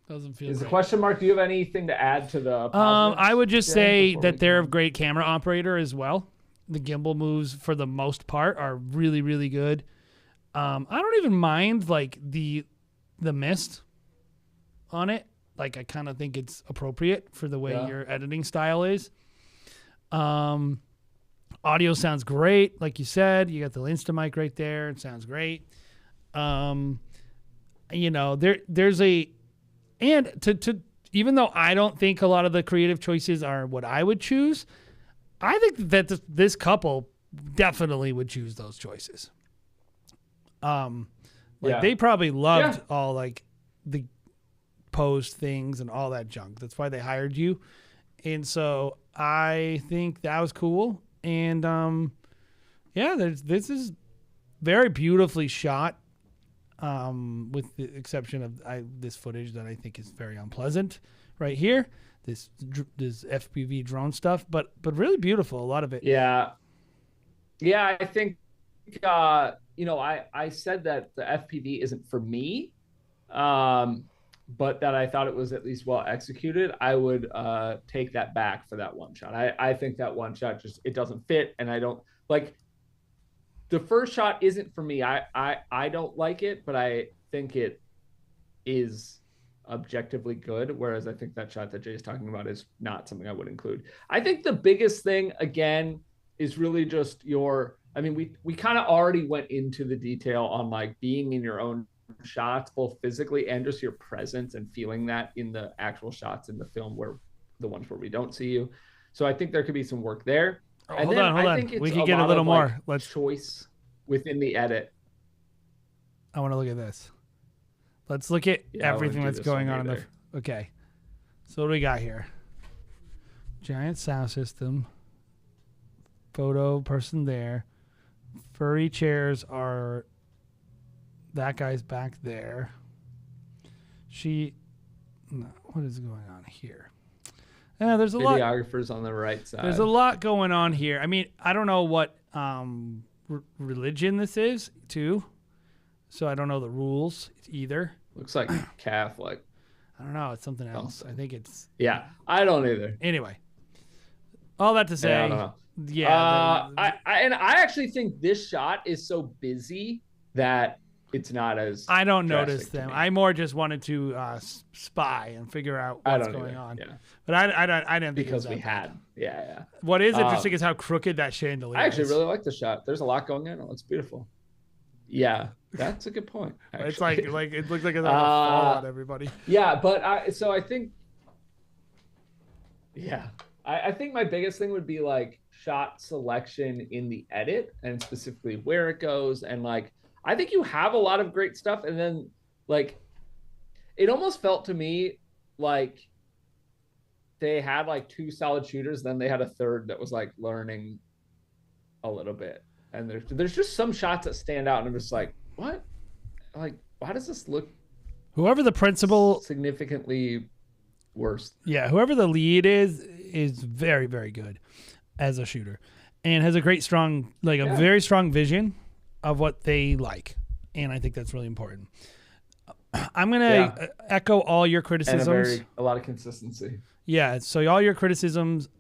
doesn't feel. Is the question mark? Do you have anything to add to the? I would just say that they're a great camera operator as well. the gimbal moves for the most part are really, really good. I don't even mind like the mist on it. Like I kind of think it's appropriate for the way your editing style is. Audio sounds great, like you said. You got the Instamic right there. It sounds great. You know, there's a, and to even though I don't think a lot of the creative choices are what I would choose, I think that this couple definitely would choose those choices. They probably loved all like the pose things and all that junk. That's why they hired you. And so I think that was cool. And this is very beautifully shot. With the exception of this footage that I think is very unpleasant right here, this FPV drone stuff, but really beautiful, a lot of it. Yeah, I think I said that the FPV isn't for me, but that I thought it was at least well executed. I would take that back for that one shot. I think that one shot it doesn't fit, and I don't like. The first shot isn't for me. I don't like it, but I think it is objectively good. Whereas I think that shot that Jay's talking about is not something I would include. I think the biggest thing, again, is really just we kind of already went into the detail on like being in your own shots, both physically and just your presence and feeling that in the actual shots in the film where the ones where we don't see you. So I think there could be some work there. And hold on. We can get a little more. Let's choice within the edit. I want to look at this. Let's look at everything that's going on in the. Okay, so what do we got here? Giant sound system. Photo person there. Furry chairs are. That guy's back there. What is going on here? There's a lot. Videographers on the right side. There's a lot going on here. I mean, I don't know what religion this is, too. So I don't know the rules either. Looks like Catholic. I don't know. It's something else. I think it's... Yeah, I don't either. Anyway. All that to say... I don't know. Yeah. I actually think this shot is so busy that it's not as... I don't notice them. I more just wanted to spy and figure out what's going on. Yeah. But I didn't think because we had. Yeah. What is interesting is how crooked that chandelier is. I actually really like the shot. There's a lot going on. It's beautiful. Yeah, that's a good point. Actually. It's like it looks like it's fall on everybody. Yeah, but I think. Yeah, I think my biggest thing would be like shot selection in the edit and specifically where it goes, and like I think you have a lot of great stuff, and then like it almost felt to me like they had like two solid shooters, then they had a third that was like learning a little bit. And there's just some shots that stand out, and I'm just like, what? Like, why does this look? Whoever the principal significantly worse. Yeah, whoever the lead is very, very good as a shooter, and has a great very strong vision of what they like, and I think that's really important. I'm gonna echo all your criticisms. And a lot of consistency. Yeah, so all your criticisms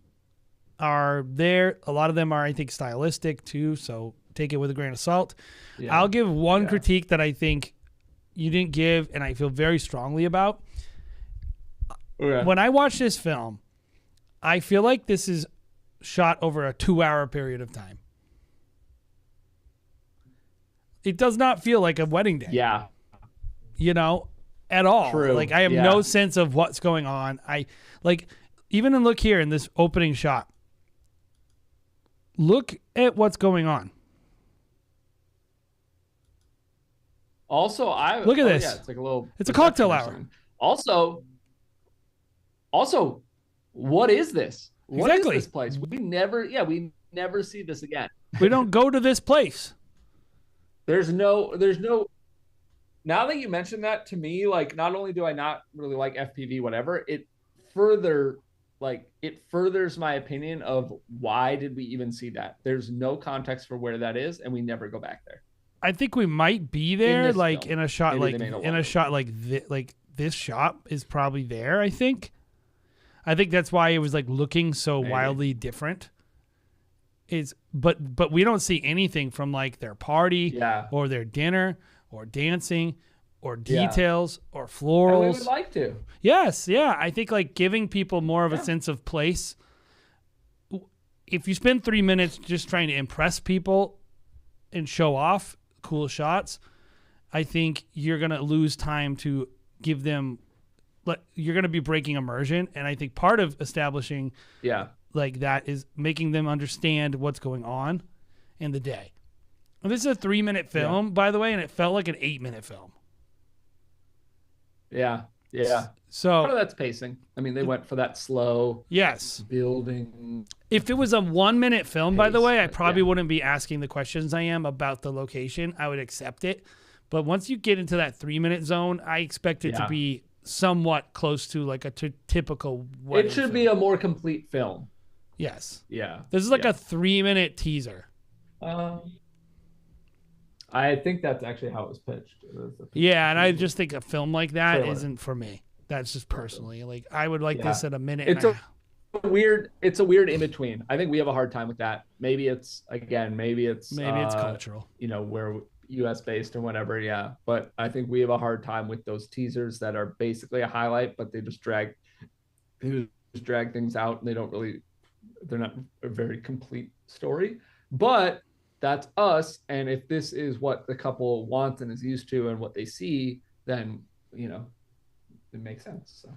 are there. A lot of them are, I think, stylistic too, so take it with a grain of salt. Yeah. I'll give one critique that I think you didn't give, and I feel very strongly about. Okay. When I watch this film, I feel like this is shot over a 2-hour period of time. It does not feel like a wedding day. Yeah. At all. True. Like, I have no sense of what's going on. Even look here in this opening shot. Look at what's going on. Also, look at this. Yeah, it's like a little. It's a cocktail hour. Also, what is this? What exactly. is this place? We never see this again. We don't go to this place. There's no. Now that you mention that, to me, like, not only do I not really like FPV, whatever, it furthers my opinion of why did we even see that? There's no context for where that is, and we never go back there. I think we might be there, like film. in a shot, Maybe like this shot is probably there. I think that's why it was like looking so wildly different. but we don't see anything from like their party or their dinner or dancing or details or florals. And we would like to. Yes, yeah. I think like giving people more of a sense of place. If you spend 3 minutes just trying to impress people and show off cool shots, I think you're going to lose time to give them, you're going to be breaking immersion. And I think part of establishing like that is making them understand what's going on in the day. And this is a 3-minute film, by the way, and it felt like an 8-minute film. Yeah. Yeah. So part of that's pacing. I mean, they went for that slow building. If it was a 1-minute film, by the way, I probably wouldn't be asking the questions I am about the location. I would accept it. But once you get into that 3-minute zone, I expect it to be somewhat close to like a typical wedding It should film. be a more complete film. Yes. Yeah. This is like a 3-minute teaser. I think that's actually how it was pitched. Yeah, and I just think a film like that Trailer. isn't for me. That's just personally. Like I would like this at a minute. It's and a weird in between. I think we have a hard time with that. Maybe it's cultural. You know, we're US based and whatever, But I think we have a hard time with those teasers that are basically a highlight, but they just drag things out and they're not a very complete story. But that's us, and if this is what the couple wants and is used to and what they see, then it makes sense. So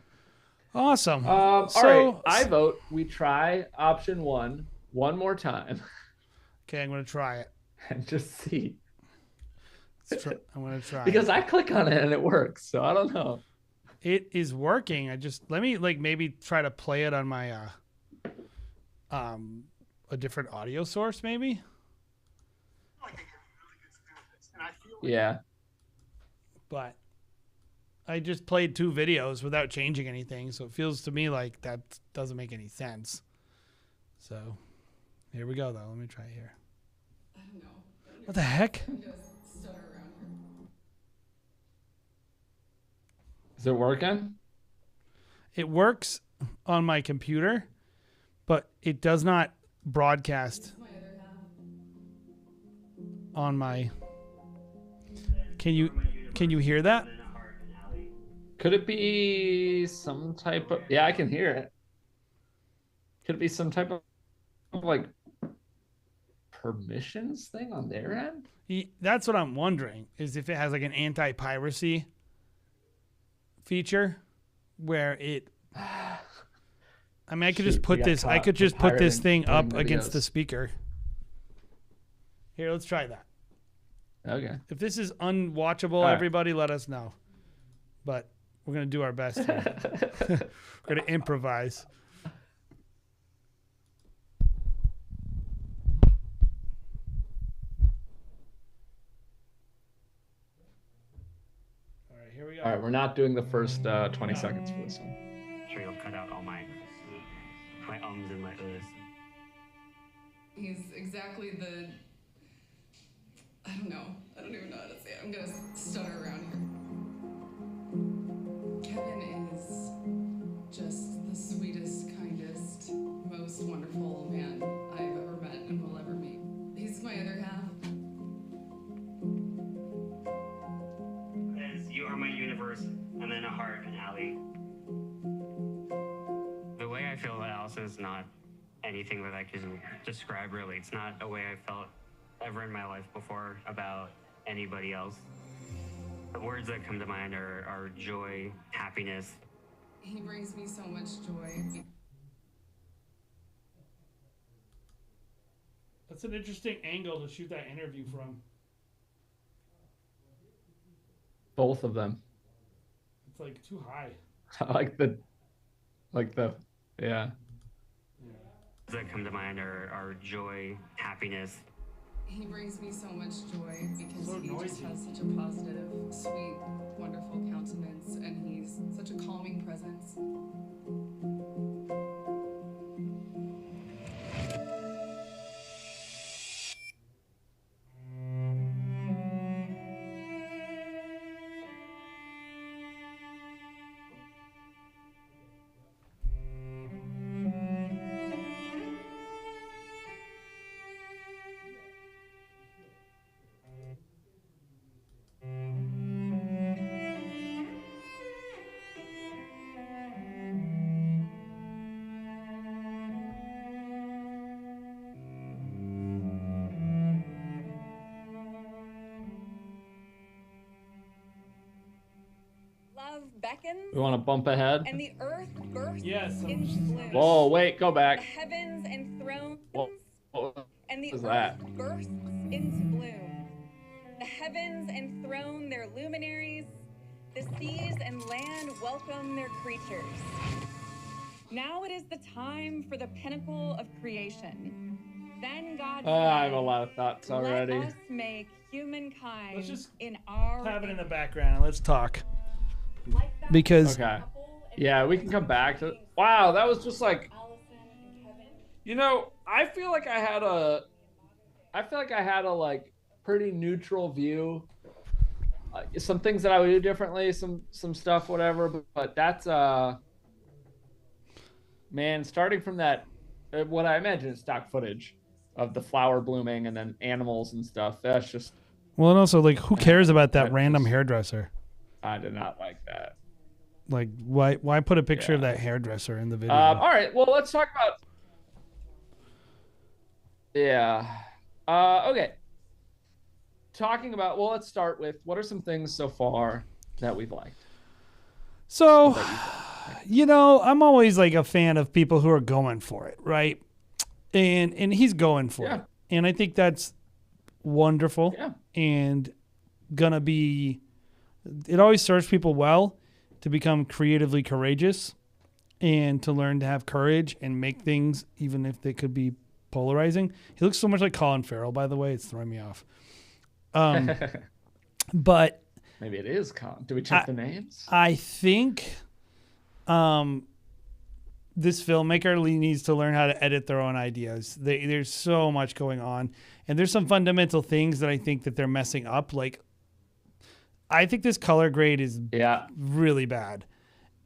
awesome. All right, I vote we try option one more time. Okay, I'm gonna try it and just see. I'm gonna try because I click on it and it works, so I don't know. It is working. Let me like maybe try to play it on my a different audio source, maybe. Yeah. But I just played 2 videos without changing anything, so it feels to me like that doesn't make any sense. So here we go, though. Let me try it here. I don't know. What the heck? Is it working? It works on my computer, but it does not broadcast on my... Can you hear that? Could it be some type of... Yeah, I can hear it. Could it be some type of like permissions thing on their end? That's what I'm wondering, is if it has like an anti-piracy feature where it... I mean, I could just put this... I could just put this thing up against the speaker. Here, let's try that. Okay. If this is unwatchable, everybody let us know. But we're going to do our best here. We're going to improvise. All right, here we go. All right, we're not doing the first 20 seconds for this one. Sure, you'll cut out all my ums and my uhs. He's exactly the... I don't know. I don't even know how to say it. I'm gonna stutter around here. Kevin is just the sweetest, kindest, most wonderful man I've ever met and will ever meet. He's my other half. As you are my universe, and then a heart and Allie. The way I feel about Allison is not anything that I can describe, really. It's not a way I felt ever in my life before about anybody else. The words that come to mind are joy, happiness. He brings me so much joy. That's an interesting angle to shoot that interview from. Both of them. It's like too high. I like the yeah. That come to mind are joy, happiness. He brings me so much joy because he just has such a positive, sweet, wonderful countenance, and he's such a calming presence. beckons, We want to bump ahead. and the earth bursts Yes. into bloom. Whoa, wait, go The back. heavens enthroned, What and the was earth that? bursts into bloom. The heavens enthrone their luminaries. The seas and land welcome their creatures. Now it is the time for the pinnacle of creation. Then God I have said, a lot of thoughts already. let us make humankind Let's just in our Have it in the background and let's talk. Because Okay. Yeah, we can come back to. Wow, that was just like. You know, I feel like I had a like pretty neutral view. Some things that I would do differently, some stuff, whatever. But that's man, starting from that, what I imagine is stock footage of the flower blooming and then animals and stuff. That's just. well, and also like, who cares about that random hairdresser? I did not like that. Like, why put a picture of that hairdresser in the video? All right, well, let's talk about. Yeah. Okay. Talking about, well, let's start with what are some things so far that we've liked. So, you know, I'm always like a fan of people who are going for it, right? And he's going for it. And I think that's wonderful and gonna be, it always serves people well to become creatively courageous and to learn to have courage and make things, even if they could be polarizing. He looks so much like Colin Farrell, by the way. It's throwing me off. But maybe it is Colin. Do we check the names? I think this filmmaker needs to learn how to edit their own ideas. There's so much going on, and there's some fundamental things that I think that they're messing up. Like, I think this color grade is really bad,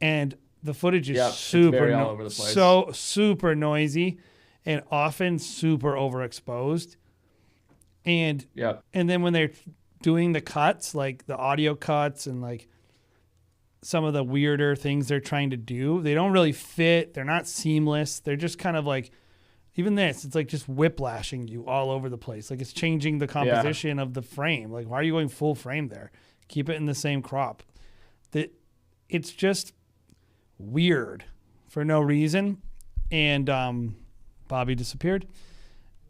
and the footage is super very all over the place. so super noisy, and often super overexposed. And and then when they're doing the cuts, like the audio cuts and like some of the weirder things they're trying to do, they don't really fit. They're not seamless. They're just kind of like, even this, it's like just whiplashing you all over the place. Like, it's changing the composition of the frame. Like, why are you going full frame there? Keep it in the same crop. It's just weird for no reason. And Bobby disappeared.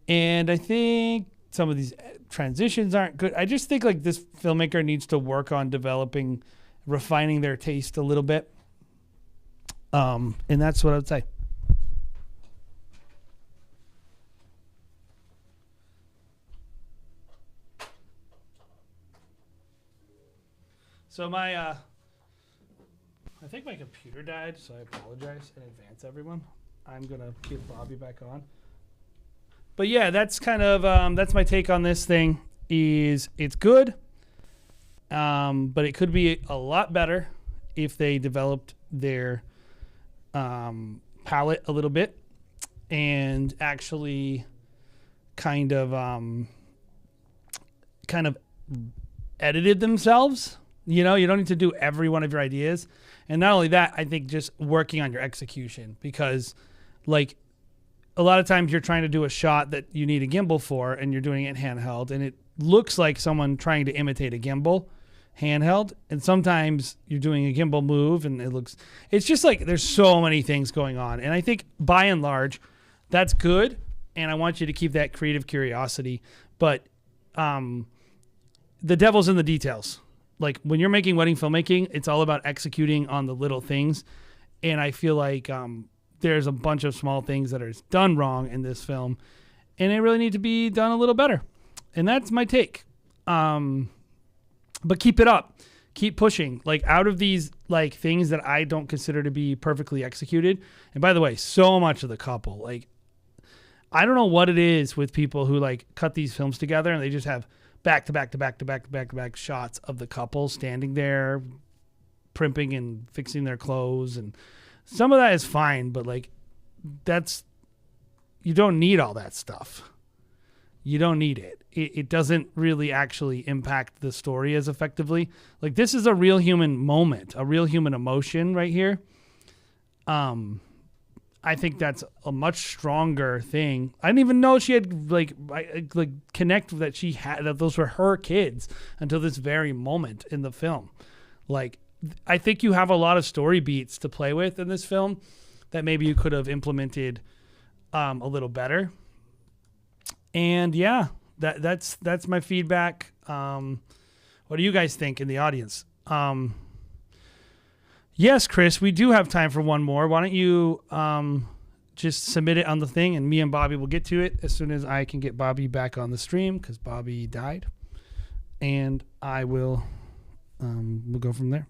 And I think some of these transitions aren't good. I just think like this filmmaker needs to work on refining their taste a little bit. And that's what I would say. So I think my computer died, so I apologize in advance, everyone. I'm gonna get Bobby back on. But yeah, that's kind of that's my take on this thing. Is it's good, but it could be a lot better if they developed their palette a little bit and actually kind of edited themselves. You know, you don't need to do every one of your ideas. And not only that, I think just working on your execution, because like a lot of times you're trying to do a shot that you need a gimbal for and you're doing it handheld, and it looks like someone trying to imitate a gimbal handheld. And sometimes you're doing a gimbal move and it's just like there's so many things going on. And I think by and large, that's good. And I want you to keep that creative curiosity. But the devil's in the details. Like when you're making wedding filmmaking, it's all about executing on the little things. And I feel like there's a bunch of small things that are done wrong in this film, and they really need to be done a little better. And that's my take. But keep it up. Keep pushing. Like out of these like things that I don't consider to be perfectly executed. And by the way, so much of the couple, like I don't know what it is with people who like cut these films together and they just have back to back shots of the couple standing there primping and fixing their clothes, and some of that is fine, but like you don't need all that stuff. You don't need it. It doesn't really actually impact the story as effectively. Like this is a real human moment, a real human emotion right here. I think that's a much stronger thing. I didn't even know she had like connect that she had, that those were her kids until this very moment in the film. Like I think you have a lot of story beats to play with in this film that maybe you could have implemented a little better. And yeah, that's my feedback. What do you guys think in the audience? Yes, Chris, we do have time for one more. Why don't you just submit it on the thing, and me and Bobby will get to it as soon as I can get Bobby back on the stream, because Bobby died. And I will we'll go from there.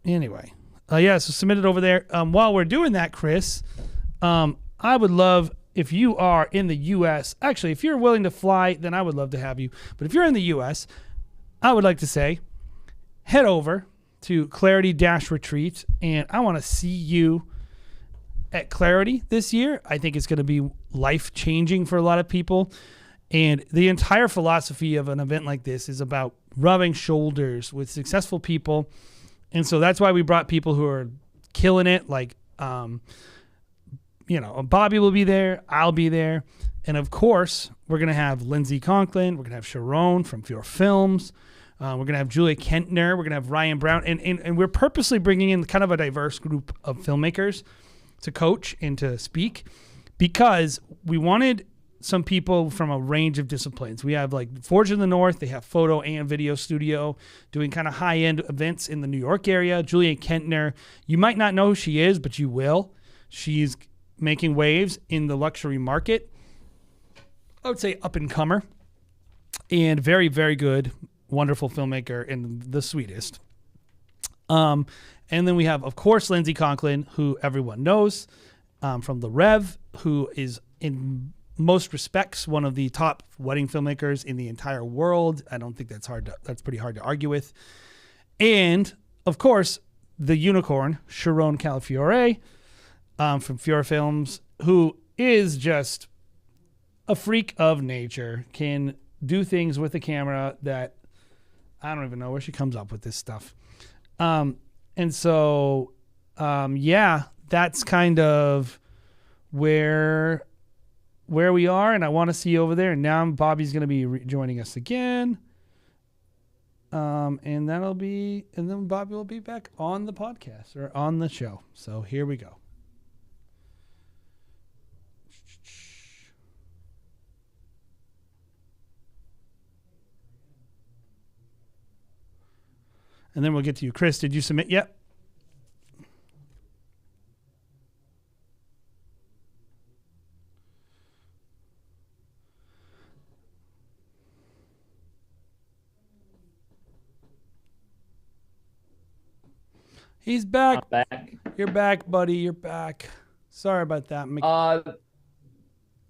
Anyway, so submit it over there. While we're doing that, Chris, I would love if you are in the U.S. Actually, if you're willing to fly, then I would love to have you. But if you're in the U.S., I would like to say, head over to Clarity-Retreat, and I want to see you at Clarity this year. I think it's going to be life-changing for a lot of people. And the entire philosophy of an event like this is about rubbing shoulders with successful people. And so that's why we brought people who are killing it. Like, Bobby will be there. I'll be there. And of course, we're going to have Lindsay Conklin. We're going to have Sharon from Fjord Films. We're going to have Julia Kentner. We're going to have Ryan Brown. And we're purposely bringing in kind of a diverse group of filmmakers to coach and to speak, because we wanted some people from a range of disciplines. We have like Forge in the North. They have photo and video studio doing kind of high-end events in the New York area. Julia Kentner, you might not know who she is, but you will. She's making waves in the luxury market. I would say up-and-comer, and very, very good, wonderful filmmaker, and the sweetest. And then we have, of course, Lindsay Conklin, who everyone knows from The Rev, who is in most respects one of the top wedding filmmakers in the entire world. I don't think that's pretty hard to argue with. And of course, the unicorn, Sharon Calafiore, from Fjord Films, who is just a freak of nature, can do things with the camera that I don't even know where she comes up with this stuff. And so, that's kind of where we are, and I want to see you over there. And now Bobby's going to be joining us again. And then Bobby will be back on the podcast or on the show. So here we go. And then we'll get to you. Chris, did you submit yet? He's back. I'm back. You're back, buddy. You're back. Sorry about that.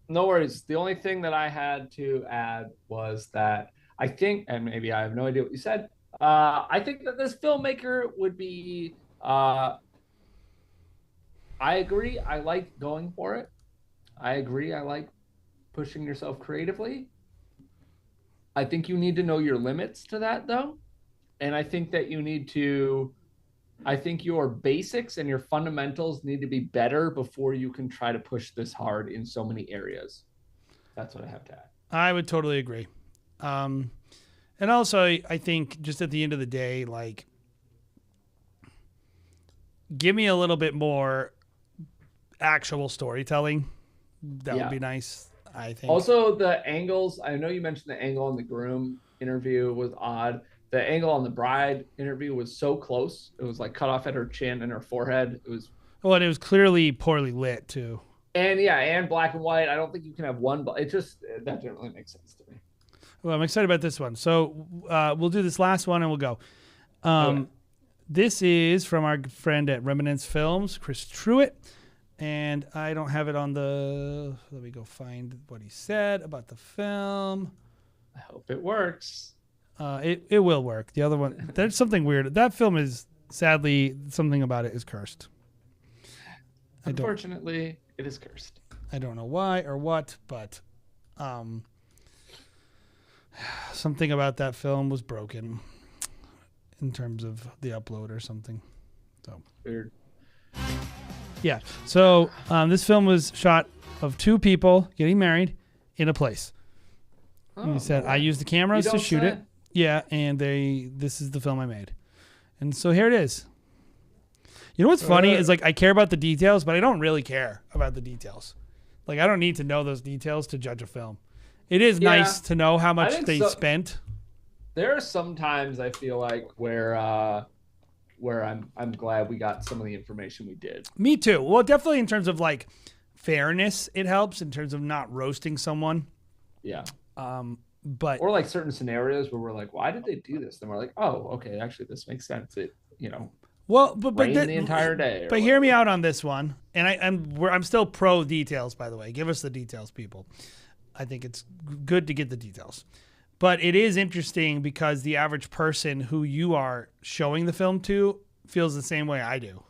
No worries. The only thing that I had to add was that I think, and maybe I have no idea what you said, I think that this filmmaker would be, I agree. I like going for it. I agree. I like pushing yourself creatively. I think you need to know your limits to that, though. And I think that you need to, I think your basics and your fundamentals need to be better before you can try to push this hard in so many areas. That's what I have to add. I would totally agree. And also, I think just at the end of the day, like, give me a little bit more actual storytelling. That would be nice, I think. Also, the angles, I know you mentioned the angle on the groom interview was odd. The angle on the bride interview was so close. It was like cut off at her chin and her forehead. It was. Well, and it was clearly poorly lit too. And black and white. I don't think you can have one, but that didn't really make sense to me. Well, I'm excited about this one. So we'll do this last one and we'll go. Okay. This is from our friend at Remnants Films, Chris Truitt. And I don't have it on the... Let me go find what he said about the film. I hope it works. It will work. The other one, there's something weird. That film is, sadly, something about it is cursed. Unfortunately, it is cursed. I don't know why or what, but something about that film was broken in terms of the upload or something. So weird. Yeah. So this film was shot of two people getting married in a place. Oh, He said, well, I used the cameras you to don't shoot say. it. Yeah, and this is the film I made. And so here it is. You know what's funny is like I care about the details, but I don't really care about the details. Like I don't need to know those details to judge a film. It is Yeah, nice to know how I much think they so. spent. There are some times I feel like where I'm glad we got some of the information we did. Me too. Well, definitely in terms of like fairness, it helps in terms of not roasting someone. Yeah. But or like certain scenarios where we're like, why did they do this? And we're like, oh, okay, actually this makes sense. It, well, but rained that- the entire day. But hear me out on this one, and I'm still pro details. By the way, give us the details, people. I think it's good to get the details. But it is interesting because the average person who you are showing the film to feels the same way I do.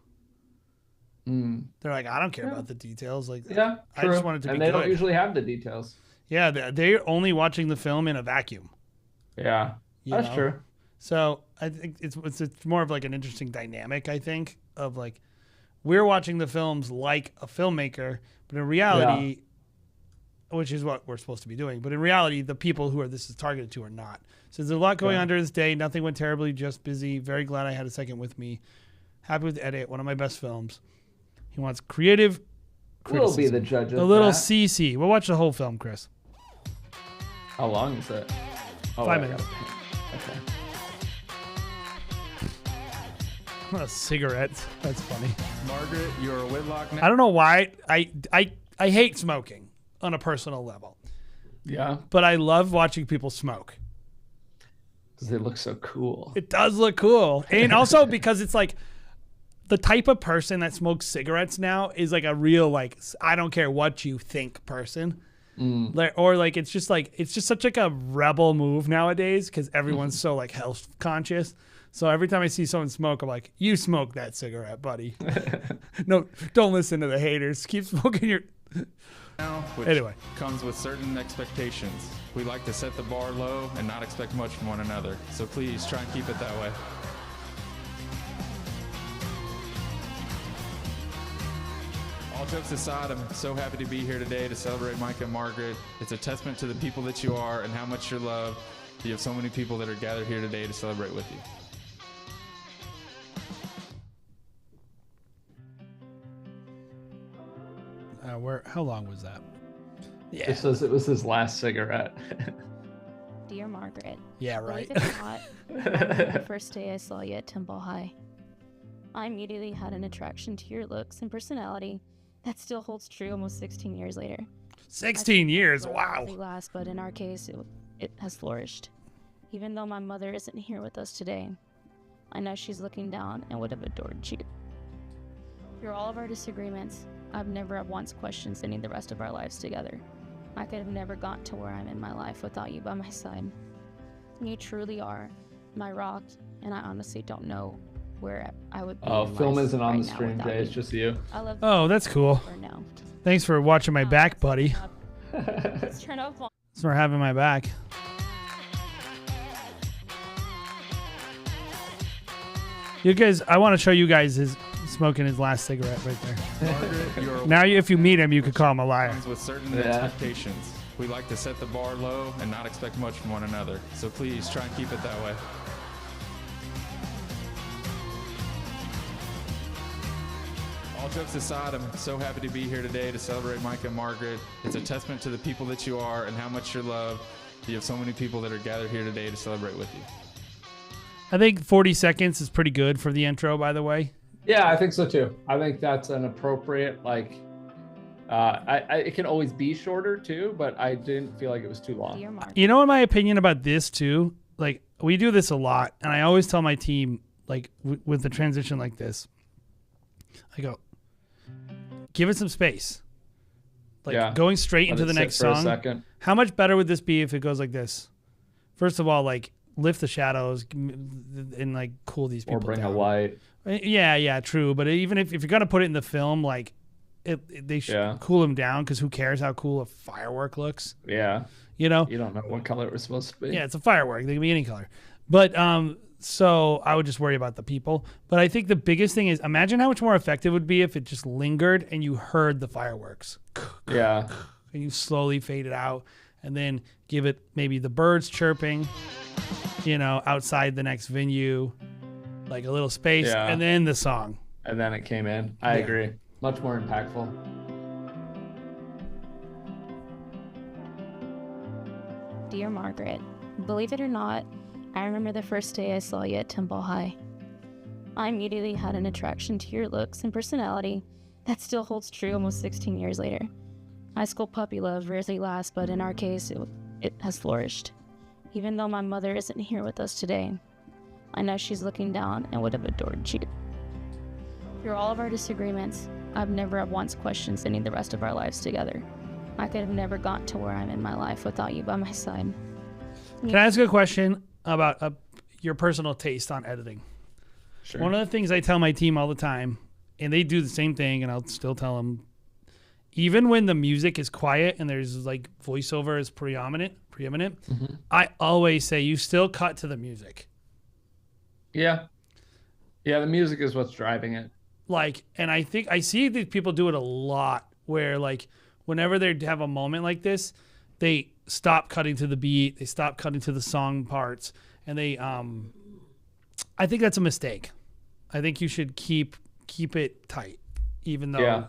They're like, I don't care about the details. Like, Yeah, I true. just want it to be and they good. don't usually have the details. Yeah, they're only watching the film in a vacuum. Yeah, you that's know? true. So I think it's more of like an interesting dynamic. I think of like we're watching the films like a filmmaker, but in reality, which is what we're supposed to be doing. But in reality, the people who this is targeted to are not. So there's a lot going on during this day. Nothing went terribly, just busy. Very glad I had a second with me. Happy with the edit. One of my best films. He wants creative We'll be criticism. the judge of a little that. CC. We'll watch the whole film, Chris. How long is it? Oh, 5 I minutes. gotta- Okay. Cigarettes. That's funny. Margaret, you're a Whitlock now. I don't know why I hate smoking on a personal level. Yeah. But I love watching people smoke. Because they look so cool. It does look cool. And also because it's like the type of person that smokes cigarettes now is like a real like I don't care what you think person. Or like it's just such like a rebel move nowadays because everyone's so like health conscious. So every time I see someone smoke, I'm like, you smoke that cigarette, buddy. No, don't listen to the haters. Keep smoking your Now, which Anyway. comes with certain expectations. We like to set the bar low and not expect much from one another. So please try and keep it that way. All jokes aside, I'm so happy to be here today to celebrate Micah and Margaret. It's a testament to the people that you are and how much you're loved. You have so many people that are gathered here today to celebrate with you. how long was that? It says it was his last cigarette. Dear Margaret. Yeah, right. Believe it or not, I remember the first day I saw you at Temple High. I immediately had an attraction to your looks and personality that still holds true almost 16 years later. 16 years, wow. It last, but in our case, it has flourished. Even though my mother isn't here with us today, I know she's looking down and would have adored you. Through all of our disagreements, I've never once questioned spending the rest of our lives together. I could have never gotten to where I'm in my life without you by my side. You truly are my rock, and I honestly don't know where I would be. Oh, in film life isn't on right the now stream without today. It's you. just you. I love Oh, that's cool. for now. Thanks for watching my back, buddy. Let's turn off. Thanks for having my back. You guys, I want to show you guys his smoking his last cigarette right there. Margaret, you're a Now, if you meet him, you could call him a liar. comes with certain Yeah. expectations. We like to set the bar low and not expect much from one another. So please try and keep it that way. All jokes aside, I'm so happy to be here today to celebrate Micah and Margaret. It's a testament to the people that you are and how much you're loved. You have so many people that are gathered here today to celebrate with you. I think 40 seconds is pretty good for the intro, by the way. Yeah, I think so too. I think that's an appropriate it can always be shorter too, but I didn't feel like it was too long. You know, in my opinion about this too, like we do this a lot, and I always tell my team, like with the transition like this, I go, give it some space. Like Yeah. going straight Let into it the sit next for a song. second. How much better would this be if it goes like this? First of all, like lift the shadows and like cool these people Or bring down. a light. Yeah, true. But even if you're gonna put it in the film, like they should cool them down, because who cares how cool a firework looks? Yeah. You know? You don't know what color it was supposed to be. Yeah, it's a firework. They can be any color. But so I would just worry about the people. But I think the biggest thing is, imagine how much more effective it would be if it just lingered and you heard the fireworks. Yeah. and you slowly fade it out, and then give it maybe the birds chirping, outside the next venue, like a little space, and then the song. And then it came in. I agree. Much more impactful. Dear Margaret, believe it or not, I remember the first day I saw you at Temple High. I immediately had an attraction to your looks and personality that still holds true almost 16 years later. High school puppy love rarely lasts, but in our case, it has flourished. Even though my mother isn't here with us today, I know she's looking down and would have adored you. Through all of our disagreements, I've never once questioned spending the rest of our lives together. I could have never gotten to where I'm in my life without you by my side. Can I ask a question about your personal taste on editing? Sure. One of the things I tell my team all the time, and they do the same thing, and I'll still tell them, even when the music is quiet and there's like voiceover is preeminent, I always say you still cut to the music. Yeah. Yeah, the music is what's driving it. Like, and I think I see that people do it a lot where like whenever they have a moment like this, they stop cutting to the beat, they stop cutting to the song parts, and they I think that's a mistake. I think you should keep it tight, even though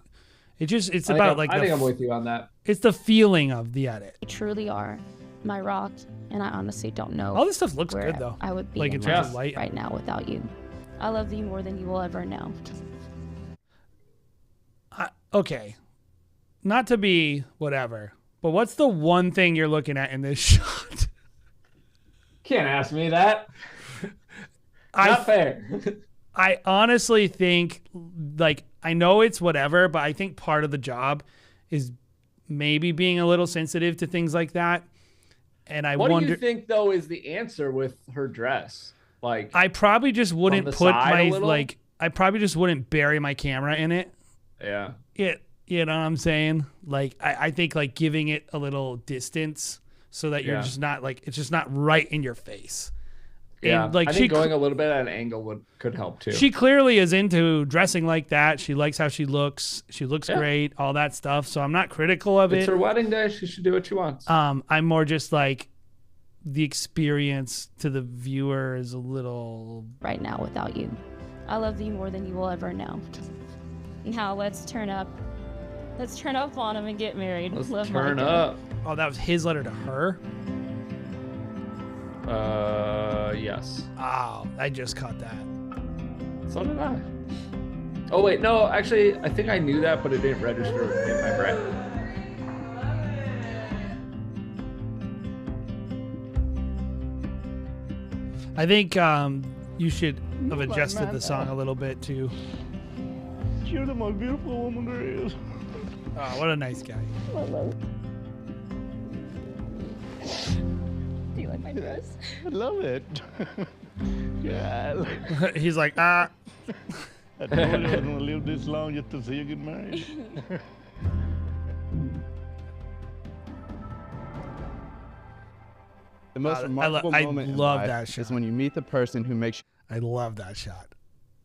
it's about like I think I'm with you on that. It's the feeling of the edit. You truly are my rock, and I honestly don't know. All this stuff looks where good though. I would be like in in terms life of light right now without you. I love you more than you will ever know. Okay, not to be whatever, but what's the one thing you're looking at in this shot? Can't ask me that. Not fair. I honestly think, like, I know it's whatever, but I think part of the job is maybe being a little sensitive to things like that. And I wonder, what do you think though is the answer with her dress? Like, I probably just wouldn't the put side a my little? like, I probably just wouldn't bury my camera in it. Yeah. You know what I'm saying? Like, I think like giving it a little distance so that you're just not like, it's just not right in your face. Yeah, And, like, I think going a little bit at an angle could help too. She clearly is into dressing like that. She likes how she looks. She looks great, all that stuff. So I'm not critical of It's it. her wedding day. She should do what she wants. I'm more just like the experience to the viewer is a little right now without you. I love you more than you will ever know. Now let's turn up. Let's turn up on him and get married. Let's Love turn Micah. up. Oh, that was his letter to her? Yes. Oh, I just caught that. So did I. Oh wait, no, actually, I think I knew that, but it didn't register in my brain. I think you should have adjusted the song a little bit too. You're the most beautiful woman there is. Oh, what a nice guy. I love it. Do you like my dress? I love it. Yeah. He's like, ah. I told you I was gonna live this long just to see you get married. The most remarkable moment in love life that shot. is when you meet the person who makes. I love that shot.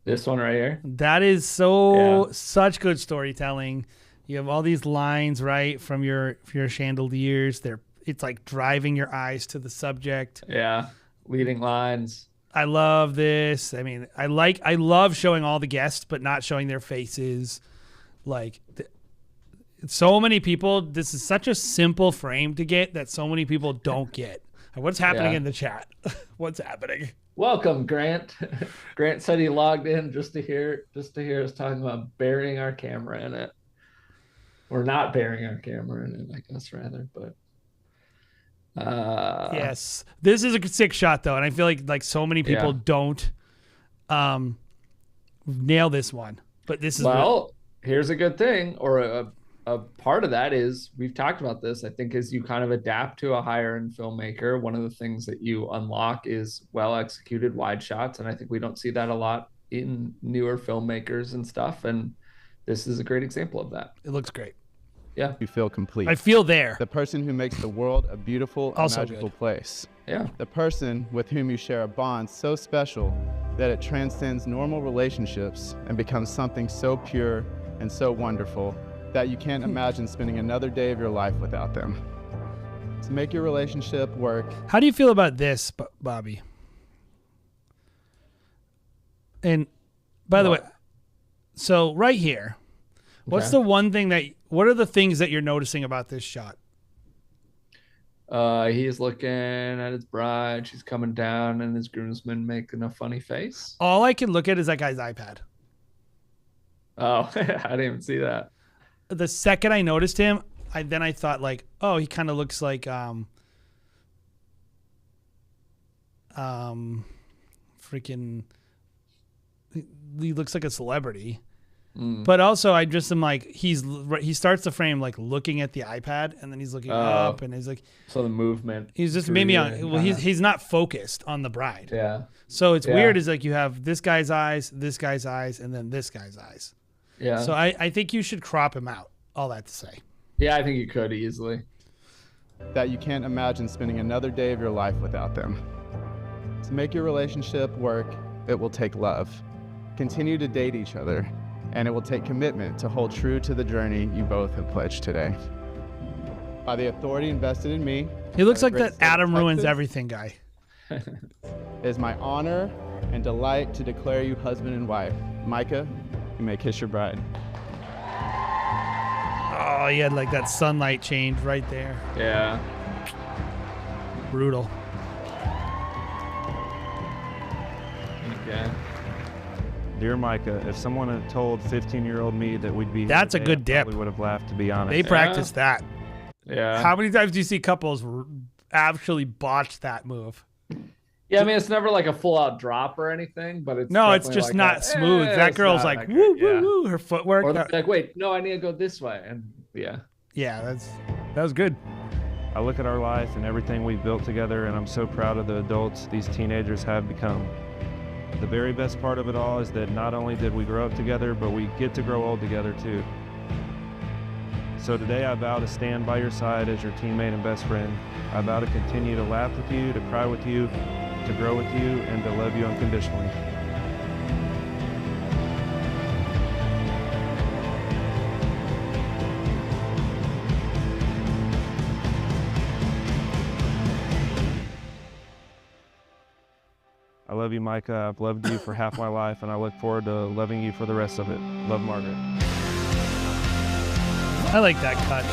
This one right here. That is such good storytelling. You have all these lines right from your chandeliers. It's like driving your eyes to the subject. Yeah, leading lines. I love this. I mean, I love showing all the guests, but not showing their faces. Like, so many people. This is such a simple frame to get that so many people don't get. What's happening in the chat? What's happening? Welcome, Grant. Grant said he logged in just to hear us talking about burying our camera in it, or not burying our camera in it, I guess rather. But yes, this is a sick shot though, and I feel like so many people don't nail this one. But this is here's a good thing, or a part of that is, we've talked about this, I think, as you kind of adapt to a higher end filmmaker, one of the things that you unlock is well executed wide shots. And I think we don't see that a lot in newer filmmakers and stuff. And this is a great example of that. It looks great. Yeah. You feel complete. I feel there. The person who makes the world a beautiful and Also magical good. place. Yeah. The person with whom you share a bond so special that it transcends normal relationships and becomes something so pure and so wonderful that you can't imagine spending another day of your life without them. To make your relationship work. How do you feel about this, Bobby? And by the way, so right here, what's the one thing what are the things that you're noticing about this shot? He's looking at his bride. She's coming down, and his groomsman making a funny face. All I can look at is that guy's iPad. Oh, I didn't even see that. The second I noticed him, I thought like, oh, he kind of looks like freaking. He looks like a celebrity. But also, I just am like, he starts the frame like looking at the iPad, and then he's looking up, and he's like, so the movement. He's just maybe on. Well, he's not focused on the bride. Yeah. So it's weird. Is like you have this guy's eyes, and then this guy's eyes. Yeah. So I think you should crop him out. All that to say. Yeah, I think you could easily. That you can't imagine spending another day of your life without them. To make your relationship work, it will take love. Continue to date each other, and it will take commitment to hold true to the journey you both have pledged today. By the authority invested in me, he looks like that Adam Ruins Everything guy. It is my honor and delight to declare you husband and wife. Micah, you may kiss your bride. Oh, he had like that sunlight change right there. Yeah. Brutal. Okay. Dear Micah, if someone had told 15-year-old me that we'd be here That's a today, good I dip. probably would have laughed, to be honest. They practice that. Yeah. How many times do you see couples actually botch that move? Yeah, I mean, it's never like a full-out drop or anything, but it's No, it's definitely just like not smooth. That it's girl's not like, that woo, great. Yeah. woo, woo. Her footwork. Or they're like, wait, no, I need to go this way. And yeah. Yeah, that was good. I look at our life and everything we've built together, and I'm so proud of the adults these teenagers have become. The very best part of it all is that not only did we grow up together, but we get to grow old together too. So today I vow to stand by your side as your teammate and best friend. I vow to continue to laugh with you, to cry with you, to grow with you, and to love you unconditionally. I love you, Micah. I've loved you for half my life, and I look forward to loving you for the rest of it. Love, Margaret. I like that cut.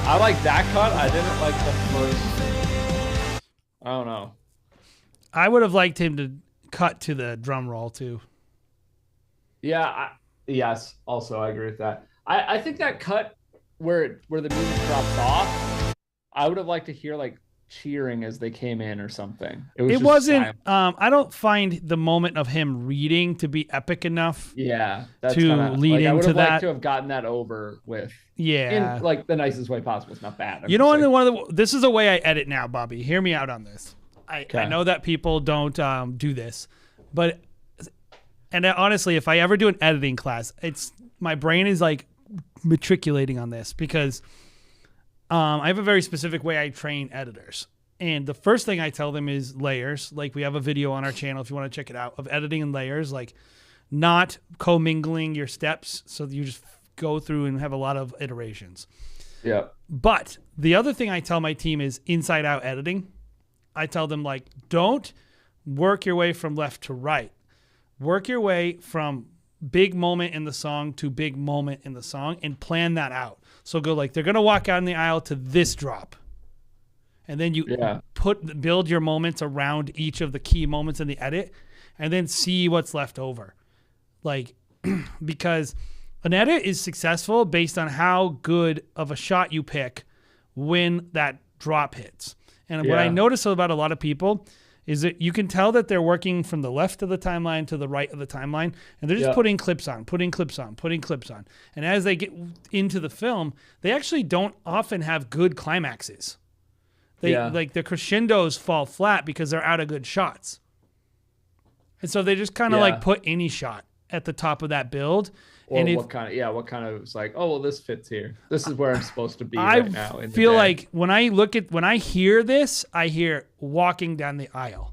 I like that cut. I didn't like the first. I don't know. I would have liked him to cut to the drum roll too. Yeah. Yes. Also, I agree with that. I think that cut where the music drops off, I would have liked to hear like cheering as they came in or something. It wasn't. I don't find the moment of him reading to be epic enough. Yeah, to lead into I would have that. liked to have gotten that over with. Yeah, in like the nicest way possible. It's not bad. You know, this is the way I edit now, Bobby. Hear me out on this. I know that people don't do this, but honestly, if I ever do an editing class, my brain is like matriculating on this because I have a very specific way I train editors. And the first thing I tell them is layers. Like we have a video on our channel if you want to check it out of editing in layers, like not commingling your steps. So you just go through and have a lot of iterations. Yeah. But the other thing I tell my team is inside out editing. I tell them like, don't work your way from left to right. Work your way from big moment in the song to big moment in the song and plan that out. So go like, they're going to walk out in the aisle to this drop. And then you build your moments around each of the key moments in the edit and then see what's left over. Like, because an edit is successful based on how good of a shot you pick when that drop hits. And what I notice about a lot of people is that you can tell that they're working from the left of the timeline to the right of the timeline, and they're just putting clips on. And as they get into the film, they actually don't often have good climaxes. Like the crescendos fall flat because they're out of good shots. And so they just kind of like put any shot at the top of that build. Or and what kind of it's like, oh well, this fits here. This is where I'm supposed to be right now. I feel like when I hear this, I hear walking down the aisle.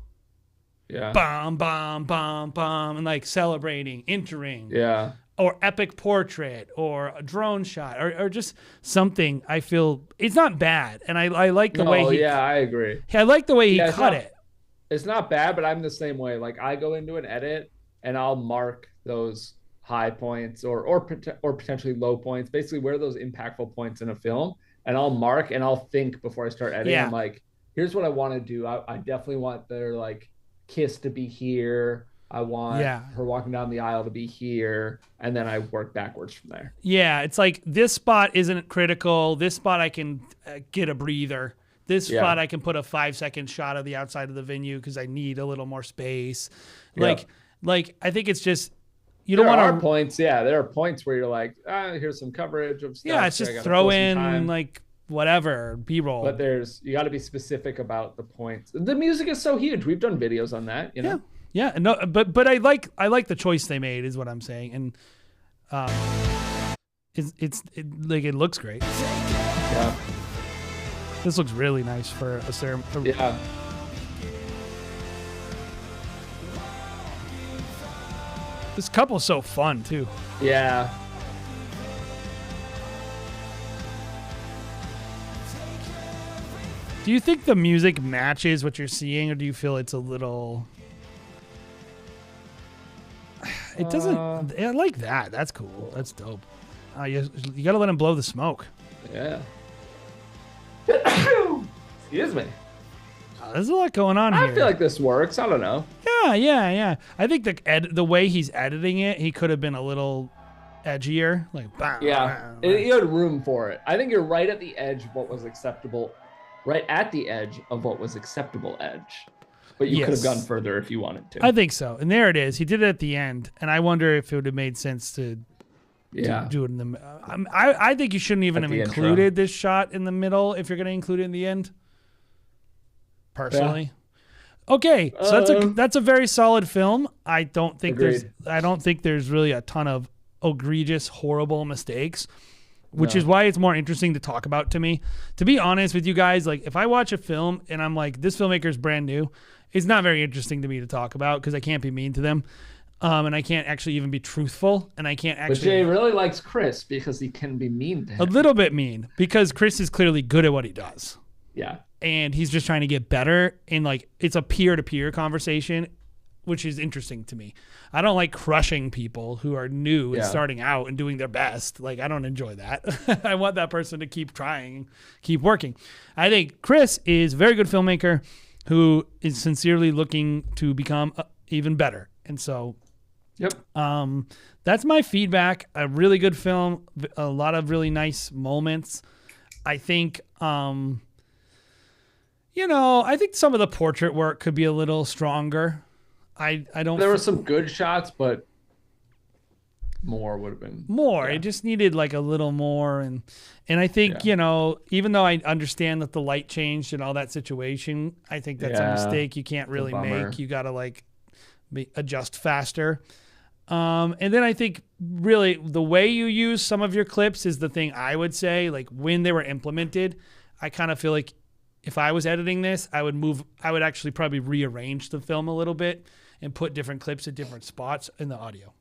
Yeah. Bam, bam, bam, bam, and like celebrating, entering. Yeah. or epic portrait or a drone shot or just something. I feel it's not bad, and I like the way he. Yeah, I agree. I like the way he it's cut not- it. It's not bad, but I'm the same way. Like I go into an edit and I'll mark those high points or potentially low points, basically where are those impactful points in a film, and I'll mark and I'll think before I start editing. Yeah. I'm like, here's what I want to do. I definitely want their like kiss to be here. I want her walking down the aisle to be here, and then I work backwards from there. Yeah, it's like this spot isn't critical. This spot I can get a breather. This spot I can put a 5-second shot of the outside of the venue because I need a little more space. Like I think it's just you don't want to points. Yeah, there are points where you're like, here's some coverage of stuff. Yeah, it's so I just gotta throw fill some in time. like whatever B-roll. But you got to be specific about the points. The music is so huge. We've done videos on that. You know. Yeah, no, but I like the choice they made is what I'm saying, and it looks great. Yeah. This looks really nice for a ceremony. Yeah. This couple's so fun too. Yeah. Do you think the music matches what you're seeing, or do you feel it's a little? It doesn't. I like that. That's cool. That's dope. You got to let him blow the smoke. Yeah. Excuse me. There's a lot going on here. I feel like this works. I don't know. Yeah. I think the way he's editing it, he could have been a little edgier. Like, Yeah, you had room for it. I think you're right at the edge of what was acceptable. Right at the edge of what was acceptable edge. But you could have gone further if you wanted to. I think so. And there it is. He did it at the end. And I wonder if it would have made sense to do it in the I think you shouldn't even At have the included this shot in the middle if you're going to include it in the end. Personally. Okay, so that's a very solid film. I don't think there's really a ton of egregious, horrible mistakes, which is why it's more interesting to talk about to me. To be honest with you guys, like if I watch a film and I'm like, this filmmaker's brand new, it's not very interesting to me to talk about because I can't be mean to them. And I can't actually even be truthful, and I can't actually. But Jay really likes Chris because he can be mean to him. A little bit mean because Chris is clearly good at what he does. Yeah. And he's just trying to get better, and like it's a peer-to-peer conversation, which is interesting to me. I don't like crushing people who are new and starting out and doing their best. Like I don't enjoy that. I want that person to keep trying, keep working. I think Chris is a very good filmmaker who is sincerely looking to become even better. And so that's my feedback. A really good film, a lot of really nice moments. I think I think some of the portrait work could be a little stronger. I don't. There were some good shots, but more would have been more. It just needed like a little more, and I think even though I understand that the light changed and all that situation, I think that's a mistake you can't really make. You got to adjust faster. And then I think really the way you use some of your clips is the thing I would say. Like when they were implemented, I kind of feel like if I was editing this, I would actually probably rearrange the film a little bit and put different clips at different spots in the audio.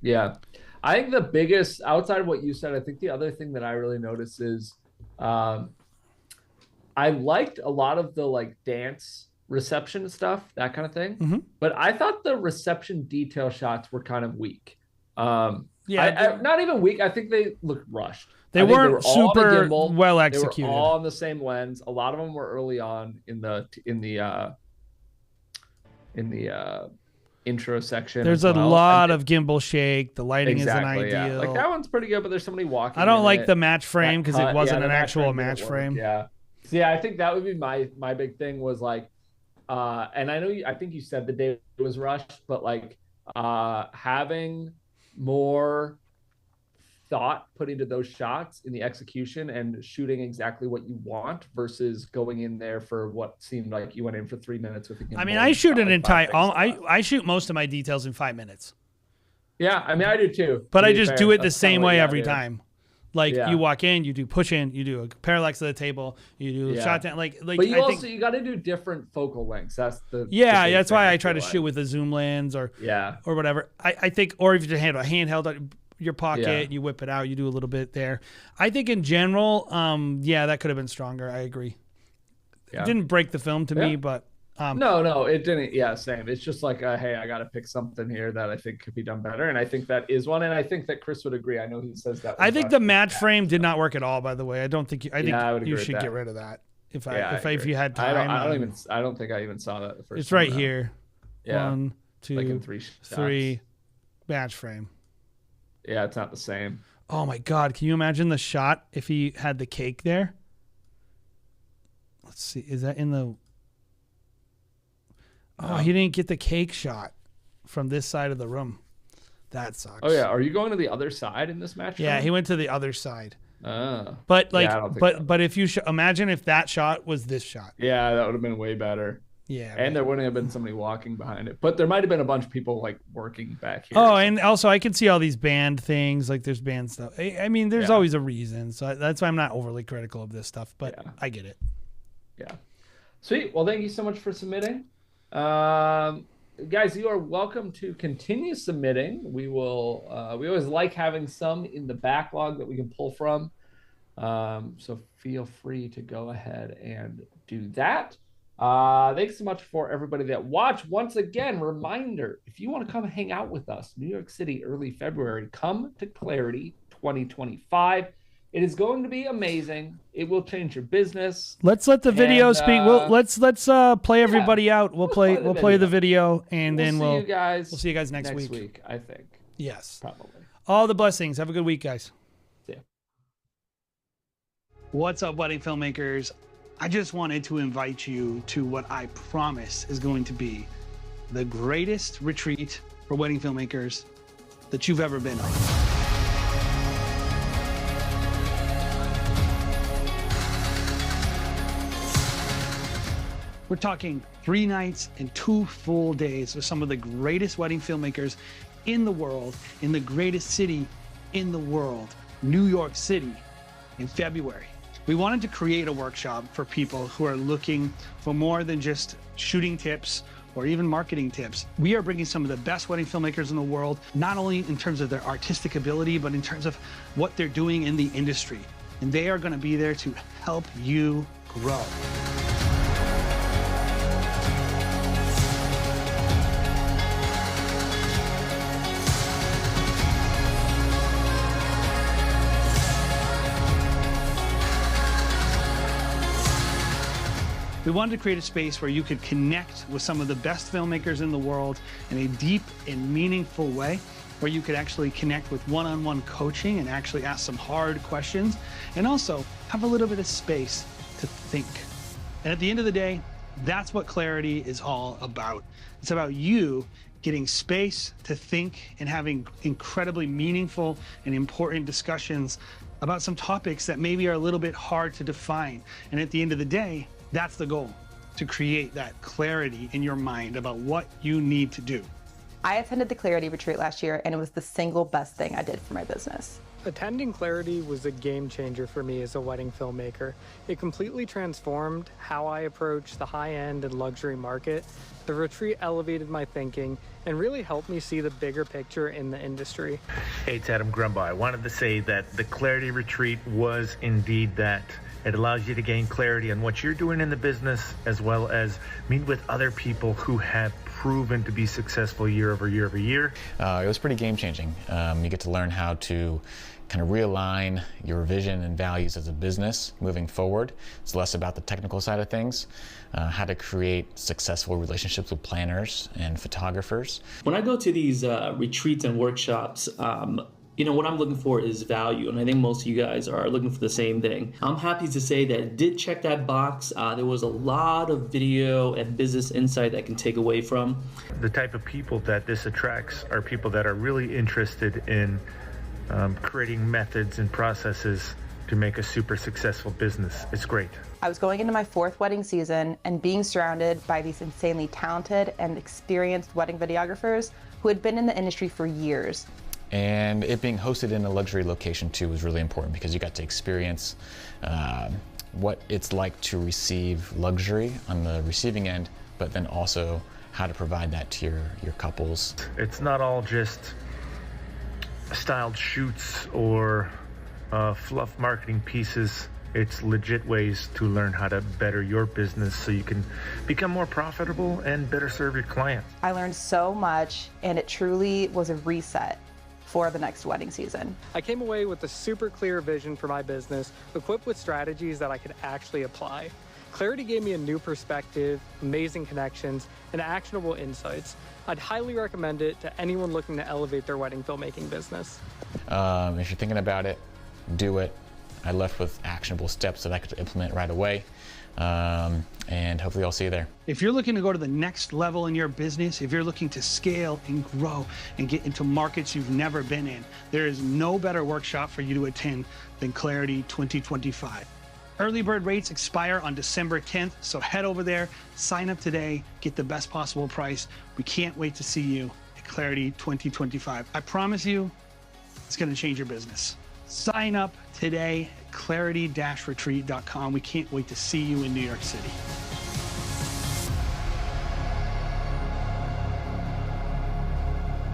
Yeah. I think the biggest, outside of what you said, I think the other thing that I really noticed is I liked a lot of the dance reception stuff, that kind of thing. Mm-hmm. But I thought the reception detail shots were kind of weak. Not even weak. I think they looked rushed. They weren't super well executed. They were all on the same lens. A lot of them were early on in the intro section. There's a lot of gimbal shake. The lighting isn't ideal. Yeah. Like that one's pretty good, but there's somebody walking. I don't like the match frame because it wasn't an actual match frame. Yeah. So yeah, I think that would be my big thing was and I think you said the day it was rushed, but having more thought put into those shots in the execution and shooting exactly what you want versus going in there for what seemed like you went in for 3 minutes with a gimbal. I mean, I shoot an entire. I shoot most of my details in 5 minutes. Yeah, I mean, I do too. But I just do it the same way every time. You walk in, you do push in, you do a parallax of the table, you do shot down. But you got to do different focal lengths. That's the that's why I try to shoot with a zoom lens or whatever. I think, or if you handle a handheld, your pocket, Yeah. you whip it out, you do a little bit there. I think in general, that could have been stronger. I agree. Yeah. It didn't break the film to me, Yeah. but No, it didn't. Yeah, same. It's just like, hey, I got to pick something here that I think could be done better, and I think that is one. And I think that Chris would agree. I know he says that. I think the match frame did not work at all. By the way, I don't think I I would think agree you with should that. get rid of that. If agree. you had time, I don't think I even saw that the first. it's time right around. here. Yeah. 1, 2, Like in three match frame. Yeah, it's not the same. Oh my God! Can you imagine the shot if he had the cake there? Let's see. Is that in the? Oh, he didn't get the cake shot from this side of the room. That sucks. Oh yeah, are you going to the other side in this match? Yeah, he went to the other side. Oh. But like, Yeah, I don't think but if you imagine if that shot was this shot. Yeah, that would have been way better. Yeah, and there wouldn't have been somebody walking behind it, but there might have been a bunch of people like working back here. Oh, and also I can see all these band things. Like there's band stuff. I mean, there's always a reason. So that's why I'm not overly critical of this stuff. But I get it. Yeah. Sweet. Well, thank you so much for submitting. Guys, you are welcome to continue submitting. We will. We always like having some in the backlog that we can pull from. So feel free to go ahead and do that. Thanks so much for everybody that watched. Once again, reminder, if you want to come hang out with us, New York City, early February, come to Clarity 2025. It is going to be amazing. It will change your business. Let's let the video speak. Let's play everybody out. We'll play the video, and then we'll see you guys next week. I think. Yes. Probably. All the blessings. Have a good week, guys. See ya. What's up, wedding filmmakers? I just wanted to invite you to what I promise is going to be the greatest retreat for wedding filmmakers that you've ever been on. We're talking 3 nights and 2 full days with some of the greatest wedding filmmakers in the world, in the greatest city in the world, New York City, in February. We wanted to create a workshop for people who are looking for more than just shooting tips or even marketing tips. We are bringing some of the best wedding filmmakers in the world, not only in terms of their artistic ability, but in terms of what they're doing in the industry. And they are going to be there to help you grow. We wanted to create a space where you could connect with some of the best filmmakers in the world in a deep and meaningful way, where you could actually connect with one-on-one coaching and actually ask some hard questions, and also have a little bit of space to think. And at the end of the day, that's what Clarity is all about. It's about you getting space to think and having incredibly meaningful and important discussions about some topics that maybe are a little bit hard to define. And at the end of the day, that's the goal, to create that clarity in your mind about what you need to do. I attended the Clarity Retreat last year, and it was the single best thing I did for my business. Attending Clarity was a game changer for me as a wedding filmmaker. It completely transformed how I approach the high-end and luxury market. The retreat elevated my thinking and really helped me see the bigger picture in the industry. Hey, it's Adam Grumbaugh. I wanted to say that the Clarity Retreat was indeed that. It allows you to gain clarity on what you're doing in the business, as well as meet with other people who have proven to be successful year over year over year. It was pretty game-changing. You get to learn how to kind of realign your vision and values as a business moving forward. It's less about the technical side of things, how to create successful relationships with planners and photographers. When I go to these retreats and workshops, what I'm looking for is value, and I think most of you guys are looking for the same thing. I'm happy to say that it did check that box. There was a lot of video and business insight I can take away from. The type of people that this attracts are people that are really interested in creating methods and processes to make a super successful business. It's great. I was going into my 4th wedding season and being surrounded by these insanely talented and experienced wedding videographers who had been in the industry for years. And it being hosted in a luxury location too was really important, because you got to experience what it's like to receive luxury on the receiving end, but then also how to provide that to your couples. It's not all just styled shoots or fluff marketing pieces. It's legit ways to learn how to better your business so you can become more profitable and better serve your clients. I learned so much, and it truly was a reset for the next wedding season. I came away with a super clear vision for my business, equipped with strategies that I could actually apply. Clarity gave me a new perspective, amazing connections, and actionable insights. I'd highly recommend it to anyone looking to elevate their wedding filmmaking business. If you're thinking about it, do it. I left with actionable steps that I could implement right away. And hopefully I'll see you there. If you're looking to go to the next level in your business, if you're looking to scale and grow and get into markets you've never been in, there is no better workshop for you to attend than Clarity 2025. Early bird rates expire on December 10th, so head over there, sign up today, get the best possible price. We can't wait to see you at Clarity 2025. I promise you, it's going to change your business. Sign up today at clarity-retreat.com. We can't wait to see you in New York City.